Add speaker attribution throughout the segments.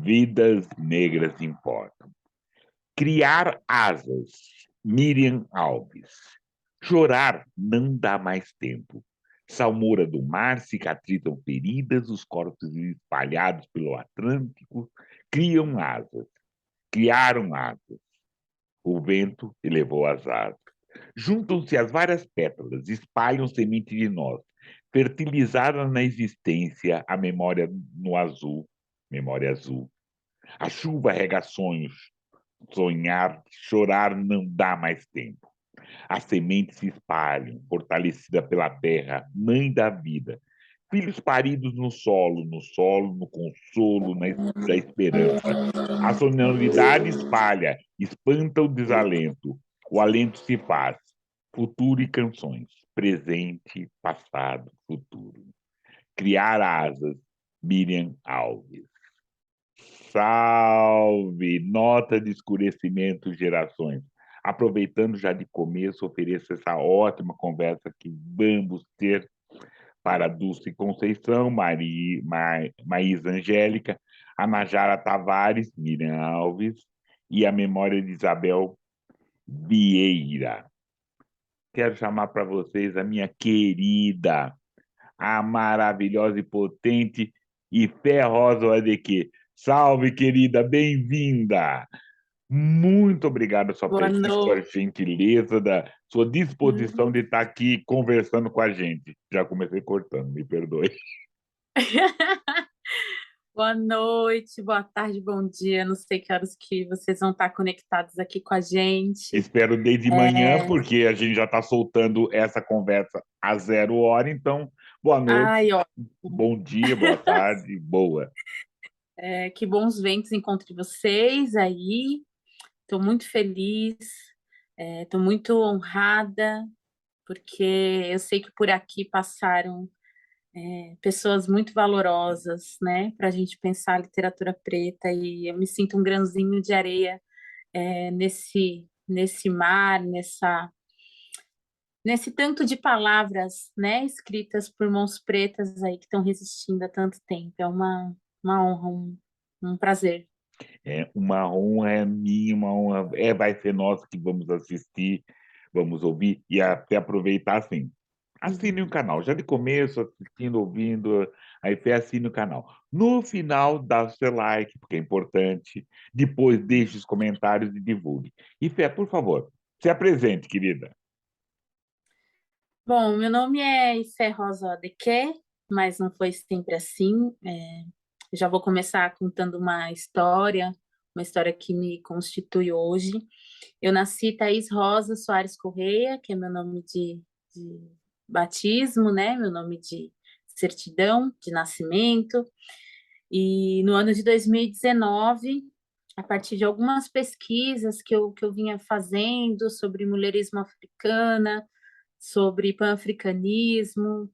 Speaker 1: Vidas negras importam. Criar asas. Miriam Alves. Chorar não dá mais tempo. Salmoura do mar, cicatrizam feridas, os corpos espalhados pelo Atlântico criam asas. Criaram asas. O vento elevou as asas. Juntam-se as várias pétalas, espalham semente de nós, fertilizaram na existência a memória no azul, memória azul. A chuva rega sonhos, sonhar, chorar não dá mais tempo. As sementes se espalham, fortalecida pela terra, mãe da vida. Filhos paridos no solo, no consolo, da esperança. A sonoridade espalha, espanta o desalento. O alento se faz. Futuro e canções. Presente, passado, futuro. Criar asas. Miriam Alves. Salve! Nota de escurecimento gerações. Aproveitando já de começo, ofereço essa ótima conversa que vamos ter para Dulce Conceição, Maísa Angélica, a Najara Tavares, Miriam Alves e a memória de Isabel Vieira. Quero chamar para vocês a minha querida, a maravilhosa e potente Ifé Rosa Oadeke. Salve, querida, bem-vinda! Muito obrigado pela sua
Speaker 2: Boa
Speaker 1: presença, sua
Speaker 2: noite.
Speaker 1: gentileza, da sua disposição de estar aqui conversando com a gente. Já comecei cortando, me perdoe.
Speaker 2: Boa noite, boa tarde, bom dia. Não sei que horas que vocês vão estar conectados aqui com a gente.
Speaker 1: Espero desde manhã, porque a gente já está soltando essa conversa a 0 hora. Então, boa noite,
Speaker 2: Ai, ó,
Speaker 1: bom dia, boa tarde, boa.
Speaker 2: que bons ventos encontre vocês aí. Estou muito feliz, estou muito honrada, porque eu sei que por aqui passaram pessoas muito valorosas, né, para a gente pensar a literatura preta, e eu me sinto um grãozinho de areia nesse mar, nesse tanto de palavras, né, escritas por mãos pretas aí que estão resistindo há tanto tempo. É uma honra, um prazer.
Speaker 1: É uma honra é minha, uma honra vai ser nossa que vamos assistir, vamos ouvir e até aproveitar assim. Assine o canal, já de começo, assistindo, ouvindo, aí Fé assine o canal. No final, dá o seu like, porque é importante. Depois, deixe os comentários e divulgue. E Fé, por favor, se apresente, querida.
Speaker 2: Bom, meu nome é Ifé Rosa Adequer, mas não foi sempre assim. Eu já vou começar contando uma história que me constitui hoje. Eu nasci Thaís Rosa Soares Correia, que é meu nome de batismo, né? Meu nome de certidão de nascimento. E no ano de 2019, a partir de algumas pesquisas que eu vinha fazendo sobre mulherismo africana, sobre panafricanismo,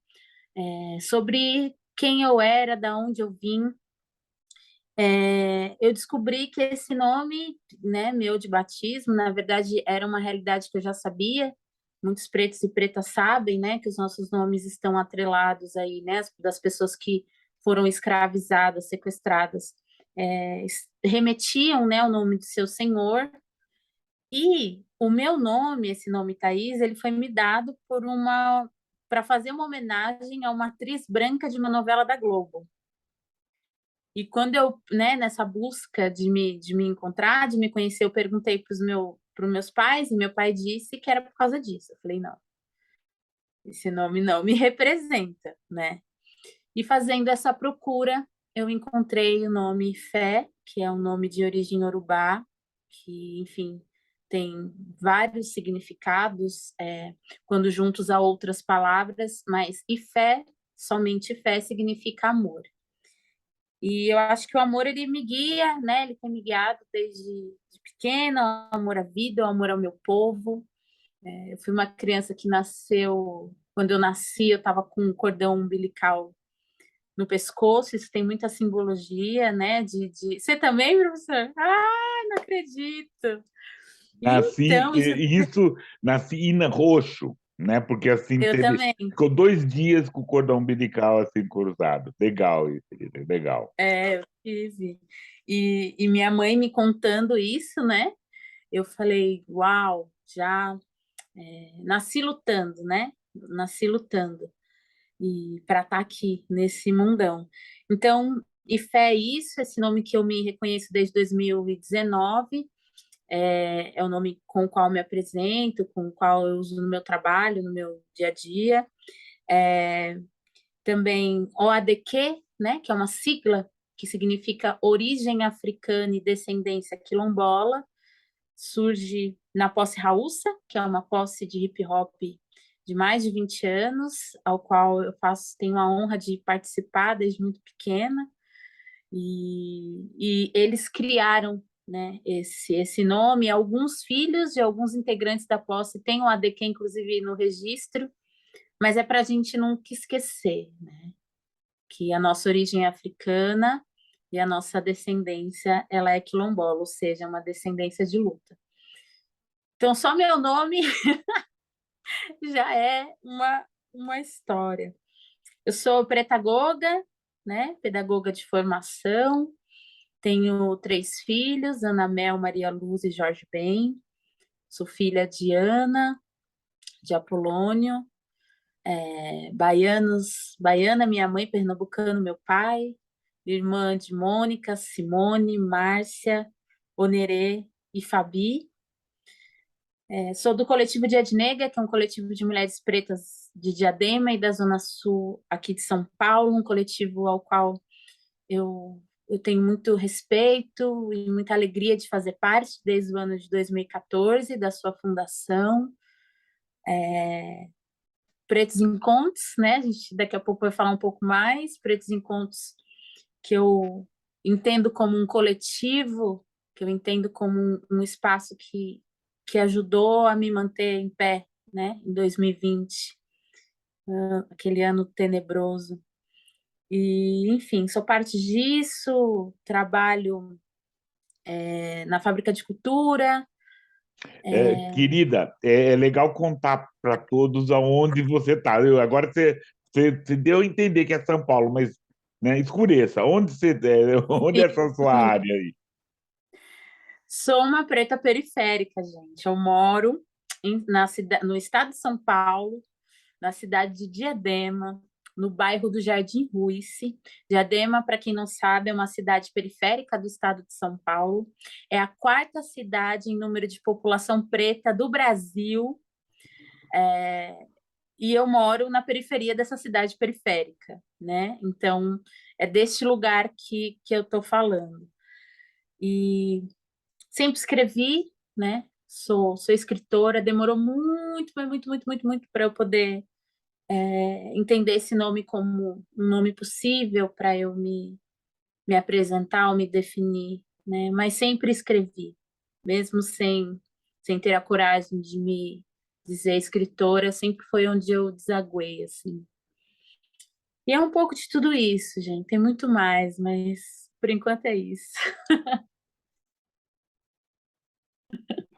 Speaker 2: sobre quem eu era, da onde eu vim, eu descobri que esse nome, né, meu de batismo, na verdade era uma realidade que eu já sabia. Muitos pretos e pretas sabem, né, que os nossos nomes estão atrelados aí, né, das pessoas que foram escravizadas, sequestradas, remetiam, né, o nome do seu senhor. E o meu nome, esse nome Thaís, ele foi me dado para fazer uma homenagem a uma atriz branca de uma novela da Globo. E quando eu, né, nessa busca de me encontrar, de me conhecer, eu perguntei para os meus pais, e meu pai disse que era por causa disso. Eu falei, não, esse nome não me representa, né? E fazendo essa procura, eu encontrei o nome Fé, que é um nome de origem iorubá, que, enfim, tem vários significados quando juntos a outras palavras, mas Ifé, somente fé, significa amor. E eu acho que o amor, ele me guia, né? Ele tem me guiado desde de pequena, o amor à vida, o amor ao meu povo. Eu fui uma criança que nasceu, quando eu nasci, eu estava com um cordão umbilical no pescoço, isso tem muita simbologia, né? Você também, professor? Ah, não acredito!
Speaker 1: Nasci,
Speaker 2: Então, isso
Speaker 1: nasci roxo, né? Porque assim
Speaker 2: eu também.
Speaker 1: ficou 2 dias com o cordão umbilical assim cruzado. Legal isso, querida, legal.
Speaker 2: Eu tive. E minha mãe me contando isso, né? Eu falei, uau, já nasci lutando, né? Nasci lutando e para estar aqui nesse mundão. Então, e fé é isso, esse nome que eu me reconheço desde 2019, é o nome com o qual me apresento, com o qual eu uso no meu trabalho, no meu dia a dia. Também OADQ, né, que é uma sigla que significa Origem Africana e Descendência Quilombola, surge na posse Raúça, que é uma posse de hip hop de mais de 20 anos, ao qual tenho a honra de participar desde muito pequena, e eles criaram, né, esse nome. Alguns filhos de alguns integrantes da posse têm o ADQ, inclusive, no registro, mas é para a gente nunca esquecer, né, que a nossa origem é africana e a nossa descendência ela é quilombola, ou seja, uma descendência de luta. Então, só meu nome já é uma história. Eu sou pedagoga, né? Pedagoga de formação. Tenho 3 filhos, Ana Mel, Maria Luz e Jorge Ben. Sou filha de Ana, de Apolônio, baiana, minha mãe, pernambucano, meu pai, irmã de Mônica, Simone, Márcia, Onerê e Fabi. Sou do coletivo Dia de Negra, que é um coletivo de mulheres pretas de Diadema e da Zona Sul aqui de São Paulo, um coletivo ao qual eu tenho muito respeito e muita alegria de fazer parte desde o ano de 2014, da sua fundação. Pretos Encontros, né? A gente daqui a pouco vai falar um pouco mais. Pretos Encontros, que eu entendo como um coletivo, que eu entendo como um espaço que ajudou a me manter em pé, né? Em 2020, aquele ano tenebroso. E, enfim, sou parte disso, trabalho na fábrica de cultura.
Speaker 1: Querida, é legal contar para todos aonde você está. Agora você deu a entender que é São Paulo, mas né, escureça. Onde é essa sua
Speaker 2: Sim,
Speaker 1: área aí?
Speaker 2: sou uma preta periférica, gente. Eu moro no estado de São Paulo, na cidade de Diadema, no bairro do Jardim Ruice. Diadema, para quem não sabe, é uma cidade periférica do estado de São Paulo. É a 4ª cidade em número de população preta do Brasil. E eu moro na periferia dessa cidade periférica, né? Então, é deste lugar que eu estou falando. E sempre escrevi, né? Sou escritora, demorou muito, muito, muito, muito, muito para eu poder entender esse nome como um nome possível para eu me apresentar ou me definir, né? Mas sempre escrevi, mesmo sem ter a coragem de me dizer escritora, sempre foi onde eu desaguei, assim. E é um pouco de tudo isso, gente. Tem muito mais, mas por enquanto é isso.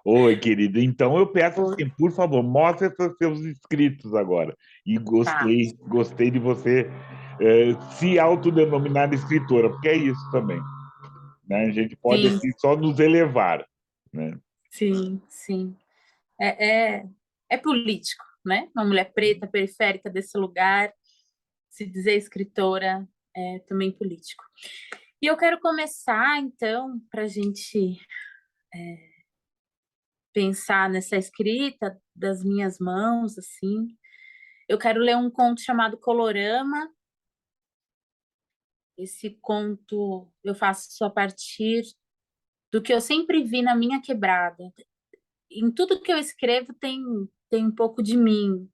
Speaker 1: Oi, querido. Então eu peço assim, por favor, mostre para seus inscritos agora. E
Speaker 2: Tá.
Speaker 1: gostei de você se autodenominar escritora, porque é isso também, né? A gente pode
Speaker 2: Sim,
Speaker 1: aqui só nos elevar, né?
Speaker 2: sim, sim. É, é, é político, né? Uma mulher preta, periférica desse lugar, se dizer escritora é também político. E eu quero começar, então, para a gente pensar nessa escrita das minhas mãos, assim. Eu quero ler um conto chamado Colorama. Esse conto eu faço a partir do que eu sempre vi na minha quebrada. Em tudo que eu escrevo tem um pouco de mim.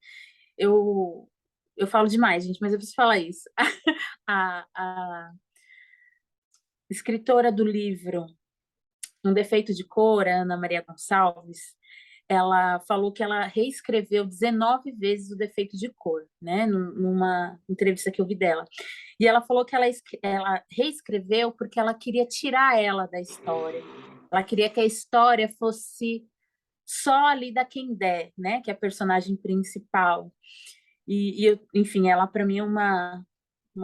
Speaker 2: Eu, eu falo demais, gente, mas eu preciso falar isso. A escritora do livro Um Defeito de Cor, a Ana Maria Gonçalves, ela falou que ela reescreveu 19 vezes O Defeito de Cor, né, numa entrevista que eu vi dela. E ela falou que ela reescreveu porque ela queria tirar ela da história. Ela queria que a história fosse só ali da Kendé, né, que é a personagem principal. Enfim, ela para mim é uma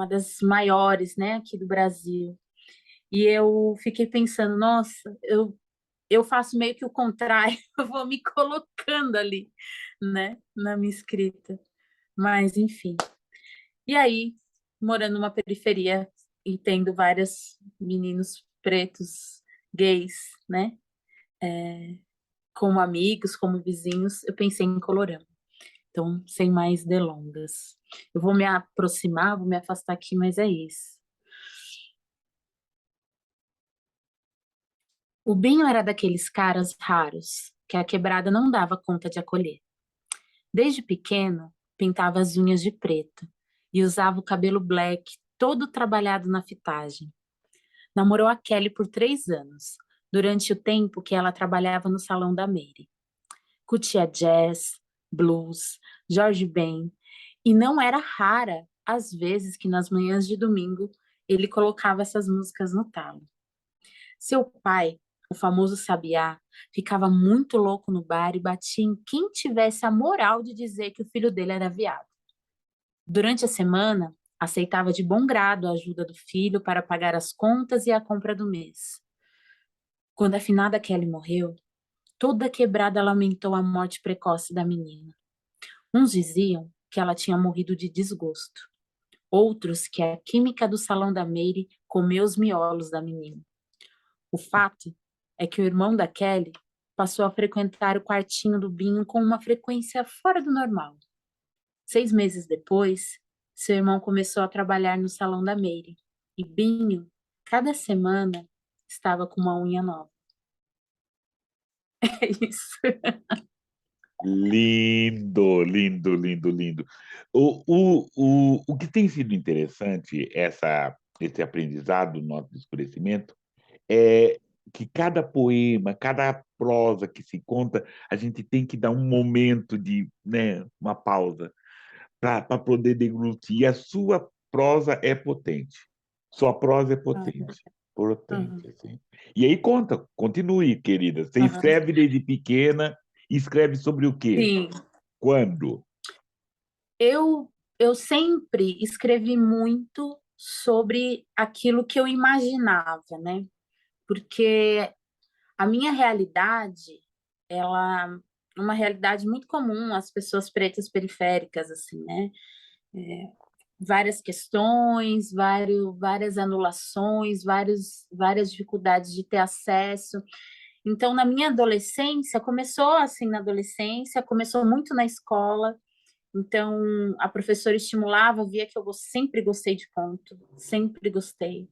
Speaker 2: das maiores, né, aqui do Brasil. E eu fiquei pensando, nossa, eu faço meio que o contrário, eu vou me colocando ali, né, na minha escrita. Mas, enfim. E aí, morando numa periferia e tendo vários meninos pretos, gays, né, como amigos, como vizinhos, eu pensei em Colorama. Então, sem mais delongas. Eu vou me aproximar, vou me afastar aqui, mas é isso. O Binho era daqueles caras raros que a quebrada não dava conta de acolher. Desde pequeno, pintava as unhas de preto e usava o cabelo black todo trabalhado na fitagem. Namorou a Kelly por 3 anos, durante o tempo que ela trabalhava no salão da Mary. Curtia jazz, blues, Jorge Ben, e não era rara as vezes que nas manhãs de domingo ele colocava essas músicas no talo. Seu pai, o famoso Sabiá, ficava muito louco no bar e batia em quem tivesse a moral de dizer que o filho dele era viado. Durante a semana, aceitava de bom grado a ajuda do filho para pagar as contas e a compra do mês. Quando a finada Kelly morreu, toda quebrada lamentou a morte precoce da menina. Uns diziam que ela tinha morrido de desgosto. Outros que a química do salão da Mary comeu os miolos da menina. O fato é que o irmão da Kelly passou a frequentar o quartinho do Binho com uma frequência fora do normal. 6 meses depois, seu irmão começou a trabalhar no salão da Mary. E Binho, cada semana, estava com uma unha nova. É isso.
Speaker 1: Lindo, lindo, lindo, lindo. O que tem sido interessante, esse aprendizado do nosso escurecimento, é que cada poema, cada prosa que se conta, a gente tem que dar um momento de, né, uma pausa, para poder deglutir. E a sua prosa é potente. Sua prosa é potente.
Speaker 2: Uhum,
Speaker 1: Potente, assim. E aí conta, continue, querida. Você
Speaker 2: uhum.
Speaker 1: escreve desde pequena, e escreve sobre o quê?
Speaker 2: Sim,
Speaker 1: Quando?
Speaker 2: eu sempre escrevi muito sobre aquilo que eu imaginava, né? Porque a minha realidade, ela é uma realidade muito comum às pessoas pretas periféricas, assim, né? Várias questões, várias anulações, várias dificuldades de ter acesso. Então, na minha adolescência, começou assim na adolescência, começou muito na escola. Então, a professora estimulava, via que eu sempre gostei de conto, sempre gostei.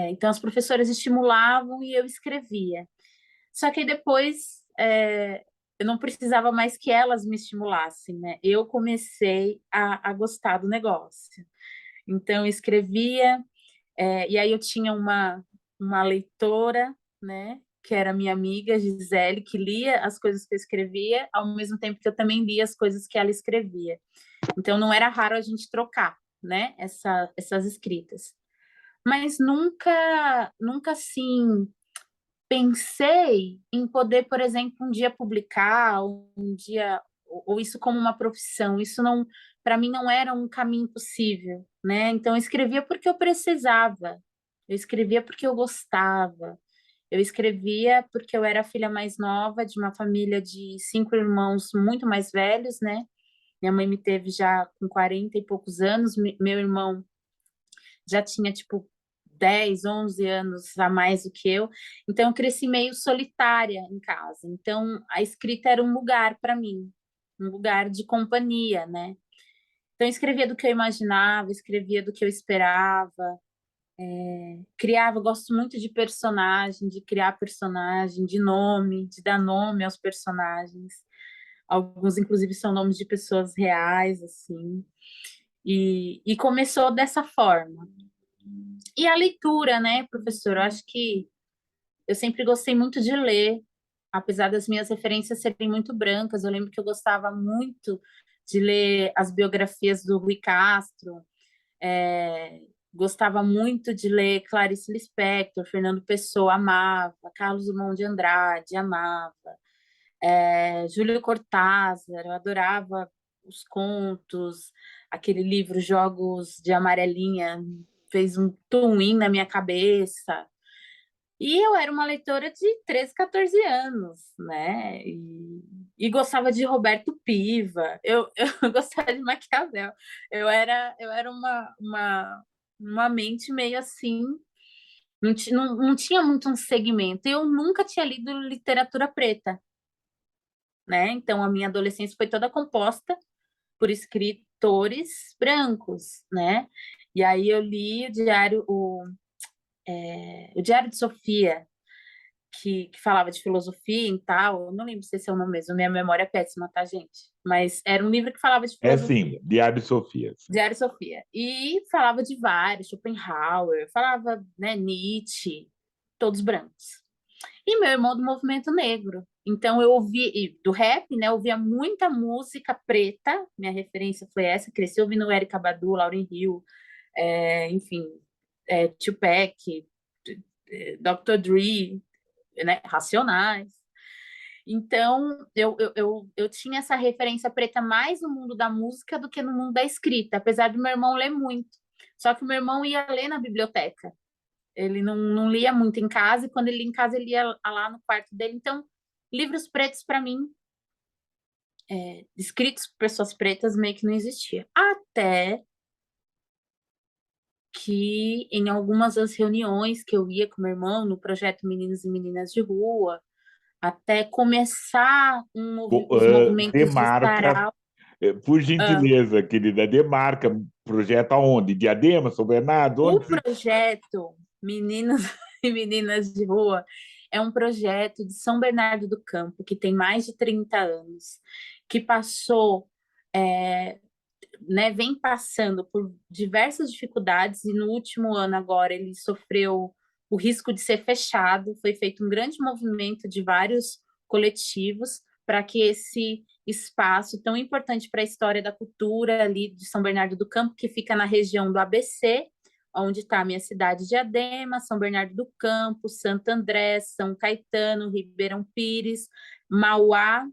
Speaker 2: Então, as professoras estimulavam e eu escrevia. Só que aí depois eu não precisava mais que elas me estimulassem, né? Eu comecei a gostar do negócio. Então, eu escrevia, e aí eu tinha uma leitora, né? Que era minha amiga Gisele, que lia as coisas que eu escrevia, ao mesmo tempo que eu também lia as coisas que ela escrevia. Então, não era raro a gente trocar, né? Essas escritas. Mas nunca assim pensei em poder, por exemplo, um dia publicar, um dia ou isso como uma profissão. Isso não, para mim não era um caminho possível, né? Então eu escrevia porque eu precisava. Eu escrevia porque eu gostava. Eu escrevia porque eu era a filha mais nova de uma família de 5 irmãos muito mais velhos, né? Minha mãe me teve já com 40 e poucos anos, meu irmão já tinha, tipo, 10, 11 anos a mais do que eu. Então, eu cresci meio solitária em casa. Então, a escrita era um lugar para mim, um lugar de companhia, né? Então, eu escrevia do que eu imaginava, escrevia do que eu esperava, criava, gosto muito de personagem, de criar personagem, de nome, de dar nome aos personagens. Alguns, inclusive, são nomes de pessoas reais, assim. E começou dessa forma. E a leitura, né, professor? Eu acho que eu sempre gostei muito de ler, apesar das minhas referências serem muito brancas. Eu lembro que eu gostava muito de ler as biografias do Rui Castro, gostava muito de ler Clarice Lispector, Fernando Pessoa, amava, Carlos Drummond de Andrade, amava, Júlio Cortázar, eu adorava os contos, aquele livro Jogos de Amarelinha, fez um twin na minha cabeça. E eu era uma leitora de 13, 14 anos, né? E gostava de Roberto Piva, eu gostava de Maquiavel. Eu era uma mente meio assim, não tinha muito um segmento. Eu nunca tinha lido literatura preta, né? Então a minha adolescência foi toda composta por escritores brancos, né? E aí eu li o Diário de Sofia, que falava de filosofia e tal. Eu não lembro se esse é o nome mesmo, minha memória é péssima, tá, gente? Mas era um livro que falava de
Speaker 1: É sim,
Speaker 2: filosofia.
Speaker 1: Diário de Sofia. Sim.
Speaker 2: Diário de Sofia. E falava de vários, Schopenhauer, falava, né, Nietzsche, todos brancos. E meu irmão do movimento negro. Então eu ouvi, e do rap, né? Eu ouvia muita música preta, minha referência foi essa, cresci ouvindo Erykah Badu, Lauryn Hill, enfim, Tupac, Dr. Dre, né? Racionais. Então, eu tinha essa referência preta mais no mundo da música do que no mundo da escrita, apesar do meu irmão ler muito. Só que o meu irmão ia ler na biblioteca. Ele não lia muito em casa, e quando ele ia em casa, ele ia lá no quarto dele. Então, livros pretos, para mim, escritos por pessoas pretas, meio que não existia. Até que em algumas das reuniões que eu ia com meu irmão no projeto Meninos e Meninas de Rua, até começar os movimentos de
Speaker 1: Demarca,
Speaker 2: sarau.
Speaker 1: por
Speaker 2: Ah,
Speaker 1: gentileza, querida, demarca, projeto aonde? Diadema, São Bernardo?
Speaker 2: o
Speaker 1: Onde?
Speaker 2: projeto Meninos e Meninas de Rua é um projeto de São Bernardo do Campo, que tem mais de 30 anos, que passou, né, vem passando por diversas dificuldades, e no último ano agora ele sofreu o risco de ser fechado. Foi feito um grande movimento de vários coletivos para que esse espaço tão importante para a história da cultura ali de São Bernardo do Campo, que fica na região do ABC, onde está a minha cidade de Diadema, São Bernardo do Campo, Santo André, São Caetano, Ribeirão Pires, Mauá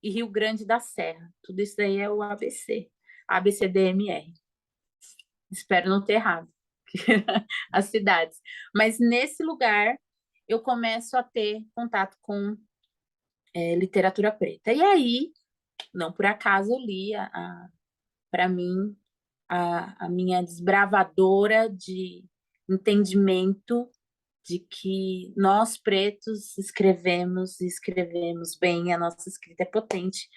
Speaker 2: e Rio Grande da Serra. Tudo isso daí é o ABC, ABCDMR. Espero não ter errado as cidades. Mas nesse lugar eu começo a ter contato com literatura preta. E aí, não por acaso, eu li, para mim, a minha desbravadora de entendimento de que nós pretos escrevemos e escrevemos bem, a nossa escrita é potente,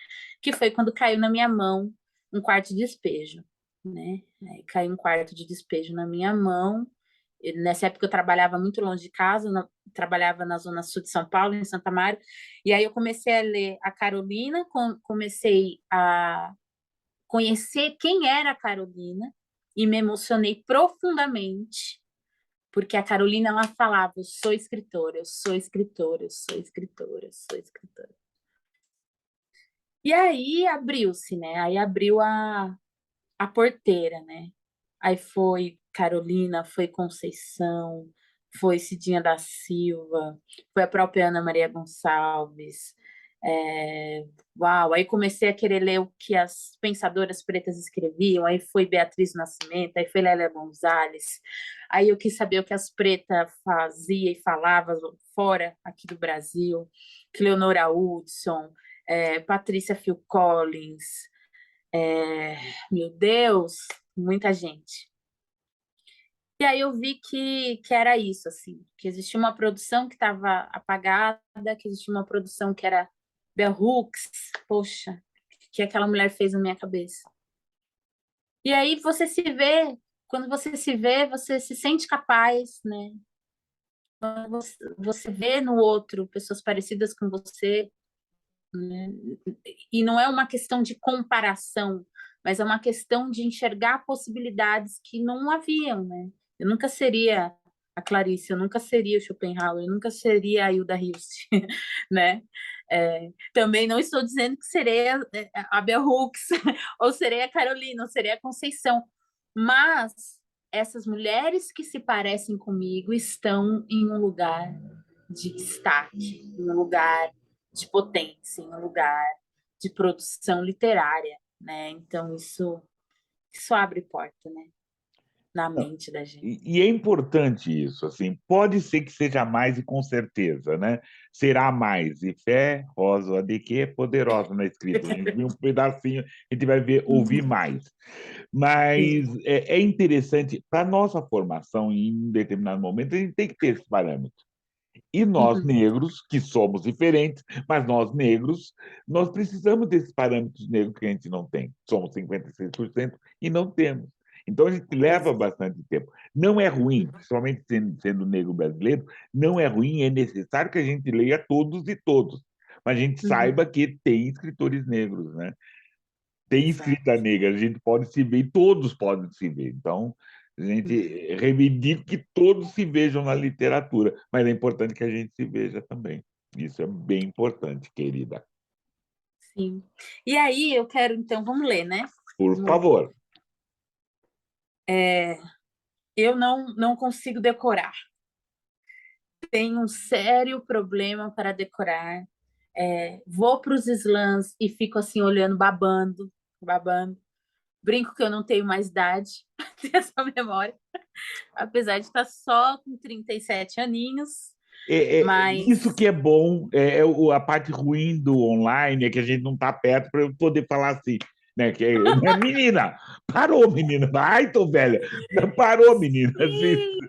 Speaker 2: que foi quando caiu na minha mão um quarto de despejo, né? Aí caiu um quarto de despejo na minha mão. Nessa época eu trabalhava muito longe de casa, trabalhava na zona sul de São Paulo, em Santa Maria, e aí eu comecei a ler a Carolina, comecei a conhecer quem era a Carolina e me emocionei profundamente, porque a Carolina, ela falava: eu sou escritora, eu sou escritora, eu sou escritora, eu sou escritora. E aí abriu-se, né? Aí abriu a porteira, né? Aí foi Carolina, foi Conceição, foi Cidinha da Silva, foi a própria Ana Maria Gonçalves. Uau! Aí comecei a querer ler o que as pensadoras pretas escreviam. Aí foi Beatriz Nascimento, aí foi Lélia Gonzalez. Aí eu quis saber o que as pretas faziam e falavam fora aqui do Brasil. Cleonora Hudson, Patrícia Phil Collins, meu Deus, muita gente. E aí eu vi que era isso, assim, que existia uma produção que estava apagada, que existia uma produção que era Bell Hooks, poxa, que aquela mulher fez na minha cabeça. E aí você se vê, quando você se vê, você se sente capaz, né? Quando você vê no outro pessoas parecidas com você, né? E não é uma questão de comparação, mas é uma questão de enxergar possibilidades que não haviam, né? Eu nunca seria a Clarice, eu nunca seria o Schopenhauer, eu nunca seria a Hilda Hilst, né? Também não estou dizendo que serei a Bell Hooks, ou serei a Carolina, ou serei a Conceição, mas essas mulheres que se parecem comigo estão em um lugar de destaque, em um lugar de potência, em um lugar de produção literária, né? Então isso abre porta, né? na mente da gente.
Speaker 1: E é importante isso, assim, pode ser que seja mais e com certeza, né? Será mais. E fé, rosa, de que é poderosa na escrita. A gente viu um pedacinho, a gente vai ver, ouvir mais. Mas
Speaker 2: Sim.
Speaker 1: é interessante, para a nossa formação, em um determinado momento, a gente tem que ter esse parâmetro. E nós,
Speaker 2: Uhum.
Speaker 1: negros, que somos diferentes, mas nós, negros, nós precisamos desses parâmetros negros que a gente não tem. Somos 56% e não temos. Então, a gente leva
Speaker 2: Exato.
Speaker 1: bastante tempo. Não é ruim, principalmente sendo negro brasileiro, não é ruim, é necessário que a gente leia todos e todos. Mas a gente
Speaker 2: Uhum.
Speaker 1: saiba que tem escritores negros, né? Tem escrita
Speaker 2: Exato.
Speaker 1: negra, a gente pode se ver, todos podem se ver. Então, a gente reivindica que todos se vejam na literatura, mas é importante que a gente se veja também. Isso é bem importante, querida.
Speaker 2: Sim. E aí eu quero, então, vamos ler, né?
Speaker 1: Por
Speaker 2: Vamos lá.
Speaker 1: favor.
Speaker 2: Eu não consigo decorar. Tenho um sério problema para decorar. Vou para os slams e fico assim olhando, babando, babando. Brinco que eu não tenho mais idade para ter essa memória, apesar de estar só com 37 aninhos,
Speaker 1: Isso
Speaker 2: mas
Speaker 1: que é bom, a parte ruim do online é que a gente não está perto para eu poder falar assim, né? Né, menina, parou, menina. Ai, tô velha. Parou, menina. Assim,
Speaker 2: sim,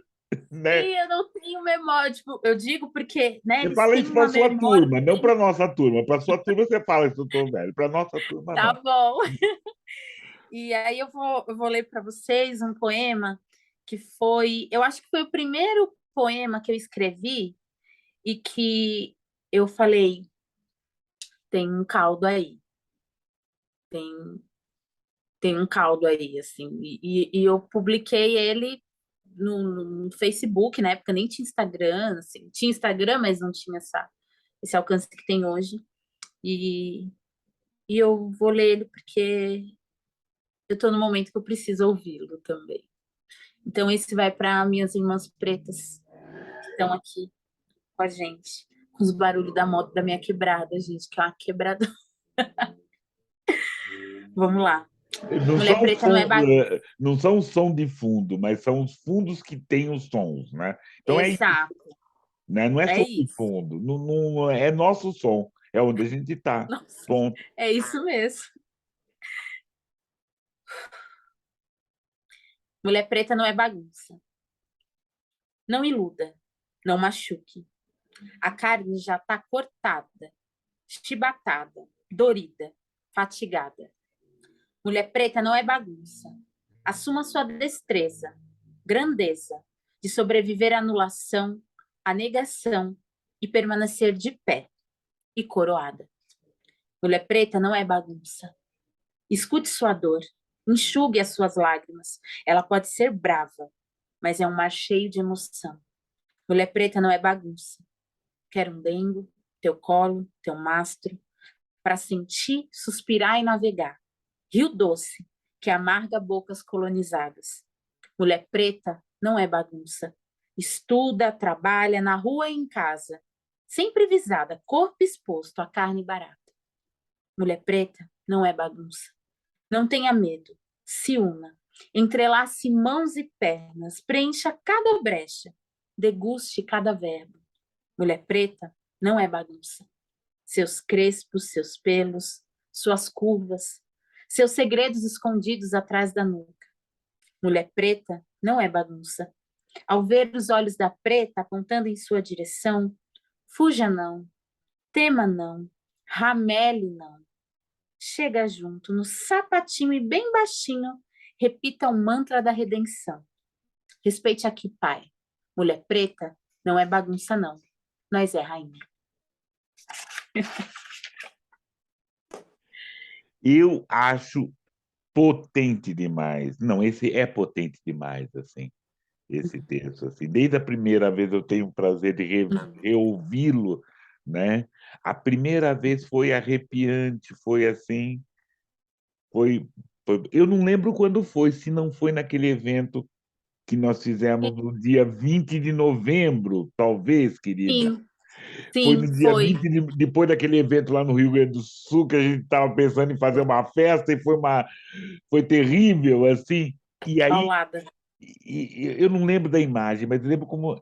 Speaker 1: né?
Speaker 2: sim, eu não tenho memória. Tipo, eu digo porque, né,
Speaker 1: Você
Speaker 2: eles
Speaker 1: fala
Speaker 2: têm
Speaker 1: isso para
Speaker 2: uma
Speaker 1: sua
Speaker 2: memória
Speaker 1: turma, não para
Speaker 2: bem.
Speaker 1: nossa turma. Para sua turma você fala isso, eu tô velho. Para nossa turma,
Speaker 2: Tá
Speaker 1: não.
Speaker 2: bom. E aí eu vou ler para vocês um poema que foi, eu acho que foi o primeiro poema que eu escrevi e que eu falei, tem um caldo aí, tem, tem um caldo aí, assim. E eu publiquei ele no Facebook, na época nem tinha Instagram, assim. Tinha Instagram, mas não tinha esse alcance que tem hoje. E, e eu vou ler ele porque eu estou no momento que eu preciso ouvi-lo também. Então, esse vai para minhas irmãs pretas que estão aqui com a gente, com os barulhos da moto da minha quebrada, gente, que é uma quebrada. Vamos lá.
Speaker 1: Não
Speaker 2: Mulher
Speaker 1: são,
Speaker 2: preta não é bagunça.
Speaker 1: não são som de fundo, mas são os fundos que têm os sons, né? Então é isso,
Speaker 2: Exato,
Speaker 1: né? Não é
Speaker 2: é
Speaker 1: som de
Speaker 2: isso.
Speaker 1: fundo, não é nosso som, é onde a gente está.
Speaker 2: Nossa,
Speaker 1: Ponto.
Speaker 2: é isso mesmo. Mulher preta não é bagunça. Não iluda, não machuque. A carne já está cortada, chibatada, dorida, fatigada. Mulher preta não é bagunça. Assuma sua destreza, grandeza, de sobreviver à anulação, à negação e permanecer de pé e coroada. Mulher preta não é bagunça. Escute sua dor, enxugue as suas lágrimas. Ela pode ser brava, mas é um mar cheio de emoção. Mulher preta não é bagunça. Quero um dengo, teu colo, teu mastro, para sentir, suspirar e navegar. Rio doce, que amarga bocas colonizadas. Mulher preta não é bagunça. Estuda, trabalha na rua e em casa. Sempre visada, corpo exposto à carne barata. Mulher preta não é bagunça. Não tenha medo. Se una. Entrelace mãos e pernas. Preencha cada brecha. Deguste cada verbo. Mulher preta não é bagunça. Seus crespos, seus pelos, suas curvas, seus segredos escondidos atrás da nuca. Mulher preta não é bagunça. Ao ver os olhos da preta apontando em sua direção, fuja não, tema não, ramele não. Chega junto, no sapatinho e bem baixinho, repita o mantra da redenção. Respeite aqui, pai. Mulher preta não é bagunça, não. Nós é rainha.
Speaker 1: Eu acho potente demais. Não, esse é potente demais, assim, esse texto. Assim. Desde a primeira vez eu tenho o prazer de reouvi-lo, né? A primeira vez foi arrepiante, foi assim, eu não lembro quando foi, se não foi naquele evento que nós fizemos no dia 20 de novembro, talvez, querida.
Speaker 2: Sim,
Speaker 1: Foi
Speaker 2: sim,
Speaker 1: no dia
Speaker 2: foi.
Speaker 1: 20, depois daquele evento lá no Rio Grande do Sul, que a gente estava pensando em fazer uma festa e foi terrível, assim. E aí
Speaker 2: Paulada.
Speaker 1: eu não lembro da imagem, mas eu lembro como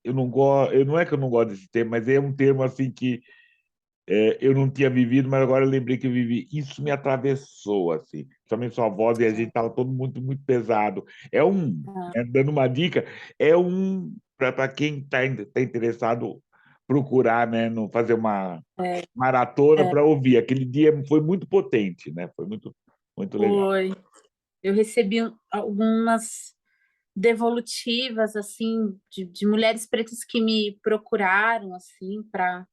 Speaker 1: eu não gosto, não é que eu não gosto desse termo, mas é um termo assim que eu não tinha vivido, mas agora eu lembrei que eu vivi. Isso me atravessou, assim. Principalmente sua voz, e a gente estava todo muito, muito pesado.
Speaker 2: Ah,
Speaker 1: Dando uma dica, para quem tá interessado, procurar, né, fazer uma
Speaker 2: é,
Speaker 1: maratona
Speaker 2: é,
Speaker 1: para ouvir. Aquele dia foi muito potente, né? Foi muito, muito legal.
Speaker 2: foi. Eu recebi algumas devolutivas, assim, de mulheres pretas que me procuraram, assim, para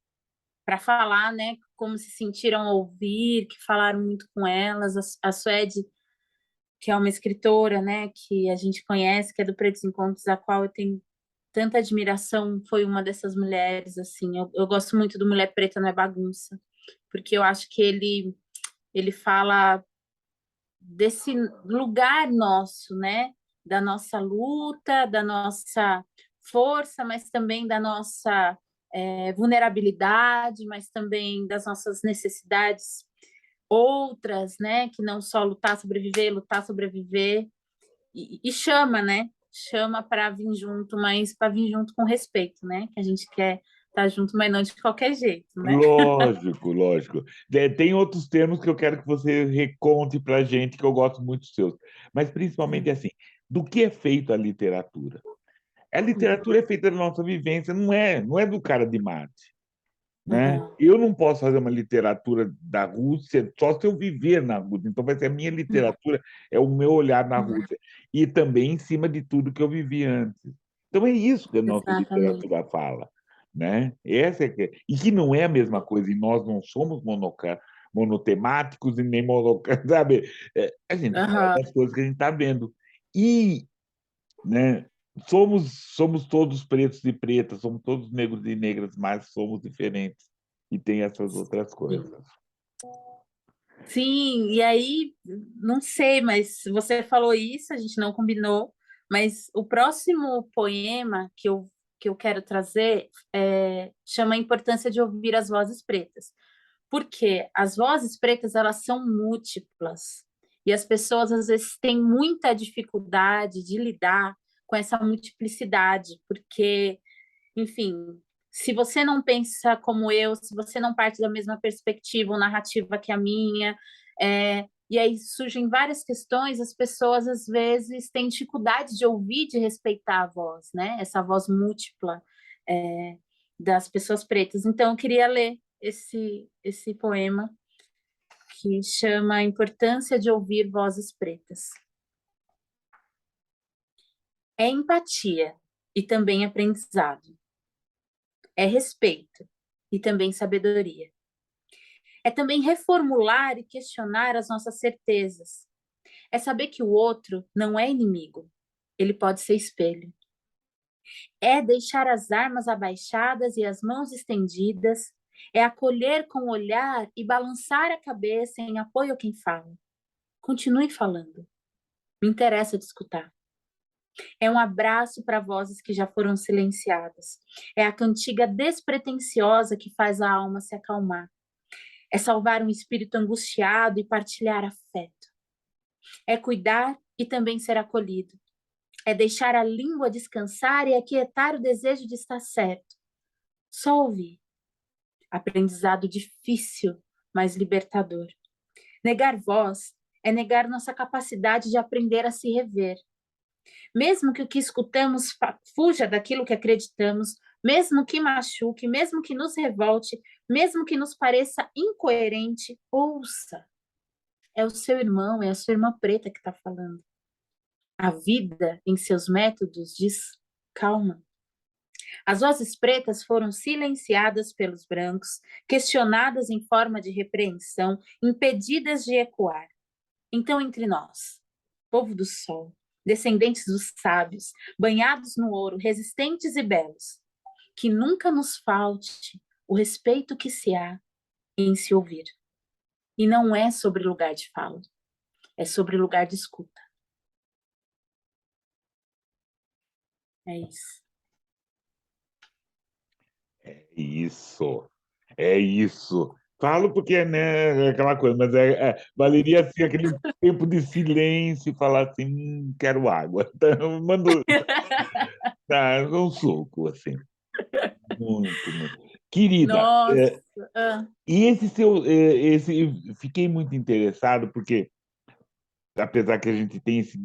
Speaker 2: falar, né, como se sentiram ao ouvir, que falaram muito com elas. A Suede, que é uma escritora, né, que a gente conhece, que é do Pretos Encontros, a qual eu tenho tanta admiração, foi uma dessas mulheres, assim. Eu gosto muito do Mulher Preta Não é Bagunça, porque eu acho que ele fala desse lugar nosso, né, da nossa luta, da nossa força, mas também da nossa vulnerabilidade, mas também das nossas necessidades outras, né, que não só lutar, sobreviver, e chama, né, chama para vir junto, mas para vir junto com respeito, né, que a gente quer estar junto, mas não de qualquer jeito, né?
Speaker 1: Lógico, lógico. Tem outros termos que eu quero que você reconte para a gente, que eu gosto muito dos seus. Mas principalmente assim, do que é feito a literatura? A literatura é feita da nossa vivência, não é do cara de Marte, né?
Speaker 2: Uhum.
Speaker 1: Eu não posso fazer uma literatura da Rússia só se eu viver na Rússia. Então vai ser a minha literatura, é o meu olhar na
Speaker 2: Uhum.
Speaker 1: Rússia e também em cima de tudo que eu vivi antes. Então é isso que a nossa
Speaker 2: Exatamente.
Speaker 1: literatura fala, né? Essa e que não é a mesma coisa. E nós não somos monotemáticos e nem sabe? A gente fala
Speaker 2: Uhum.
Speaker 1: das coisas que a gente está vendo. E, né? Somos todos pretos e pretas, somos todos negros e negras, mas somos diferentes. E tem essas outras
Speaker 2: Sim.
Speaker 1: coisas.
Speaker 2: Sim, e aí, não sei, mas você falou isso, a gente não combinou, mas o próximo poema que eu quero trazer chama a importância de ouvir as vozes pretas. Porque as vozes pretas, elas são múltiplas, e as pessoas, às vezes, têm muita dificuldade de lidar com essa multiplicidade, porque enfim, se você não pensa como eu, se você não parte da mesma perspectiva ou narrativa que a minha, e aí surgem várias questões, as pessoas às vezes têm dificuldade de ouvir, de respeitar a voz, né? Essa voz múltipla das pessoas pretas. Então, eu queria ler esse poema que chama A Importância de Ouvir Vozes Pretas. É empatia e também aprendizado. É respeito e também sabedoria. É também reformular e questionar as nossas certezas. É saber que o outro não é inimigo, ele pode ser espelho. É deixar as armas abaixadas e as mãos estendidas. É acolher com o olhar e balançar a cabeça em apoio a quem fala. Continue falando. Me interessa de escutar. É um abraço para vozes que já foram silenciadas. É a cantiga despretensiosa que faz a alma se acalmar. É salvar um espírito angustiado e partilhar afeto. É cuidar e também ser acolhido. É deixar a língua descansar e aquietar o desejo de estar certo. Só ouvir. Aprendizado difícil, mas libertador. Negar voz é negar nossa capacidade de aprender a se rever. Mesmo que o que escutamos fuja daquilo que acreditamos, mesmo que machuque, mesmo que nos revolte, mesmo que nos pareça incoerente, ouça. É o seu irmão, é a sua irmã preta que está falando. A vida, em seus métodos, diz calma. As vozes pretas foram silenciadas pelos brancos, questionadas em forma de repreensão, impedidas de ecoar. Então, entre nós, povo do sol, descendentes dos sábios, banhados no ouro, resistentes e belos, que nunca nos falte o respeito que se há em se ouvir. E não é sobre lugar de fala, é sobre lugar de escuta. É isso.
Speaker 1: É isso. É isso. Falo porque, né, é aquela coisa, mas valeria assim aquele tempo de silêncio e falar assim, quero água. Então, eu mando um soco, assim. Muito, muito. Querida,
Speaker 2: Nossa. Ah,
Speaker 1: e fiquei muito interessado, porque apesar que a gente tem esses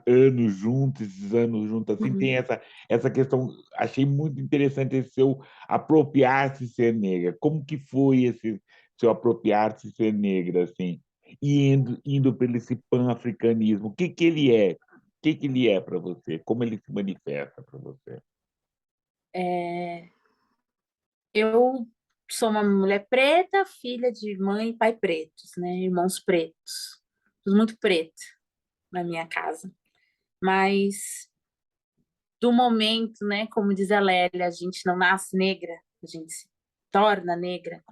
Speaker 1: anos juntos, assim, tem
Speaker 2: uhum.
Speaker 1: essa questão, achei muito interessante esse seu apropriar-se ser negra. Como que foi esse seu apropriar-se ser negra, assim, e indo pelo esse pan-africanismo? O que que ele é? O que que ele é para você? Como ele se manifesta para você?
Speaker 2: É, eu sou uma mulher preta, filha de mãe e pai pretos, né? Irmãos pretos. Tudo muito preto na minha casa. Mas do momento, né? Como diz a Lélia, a gente não nasce negra, a gente se torna negra.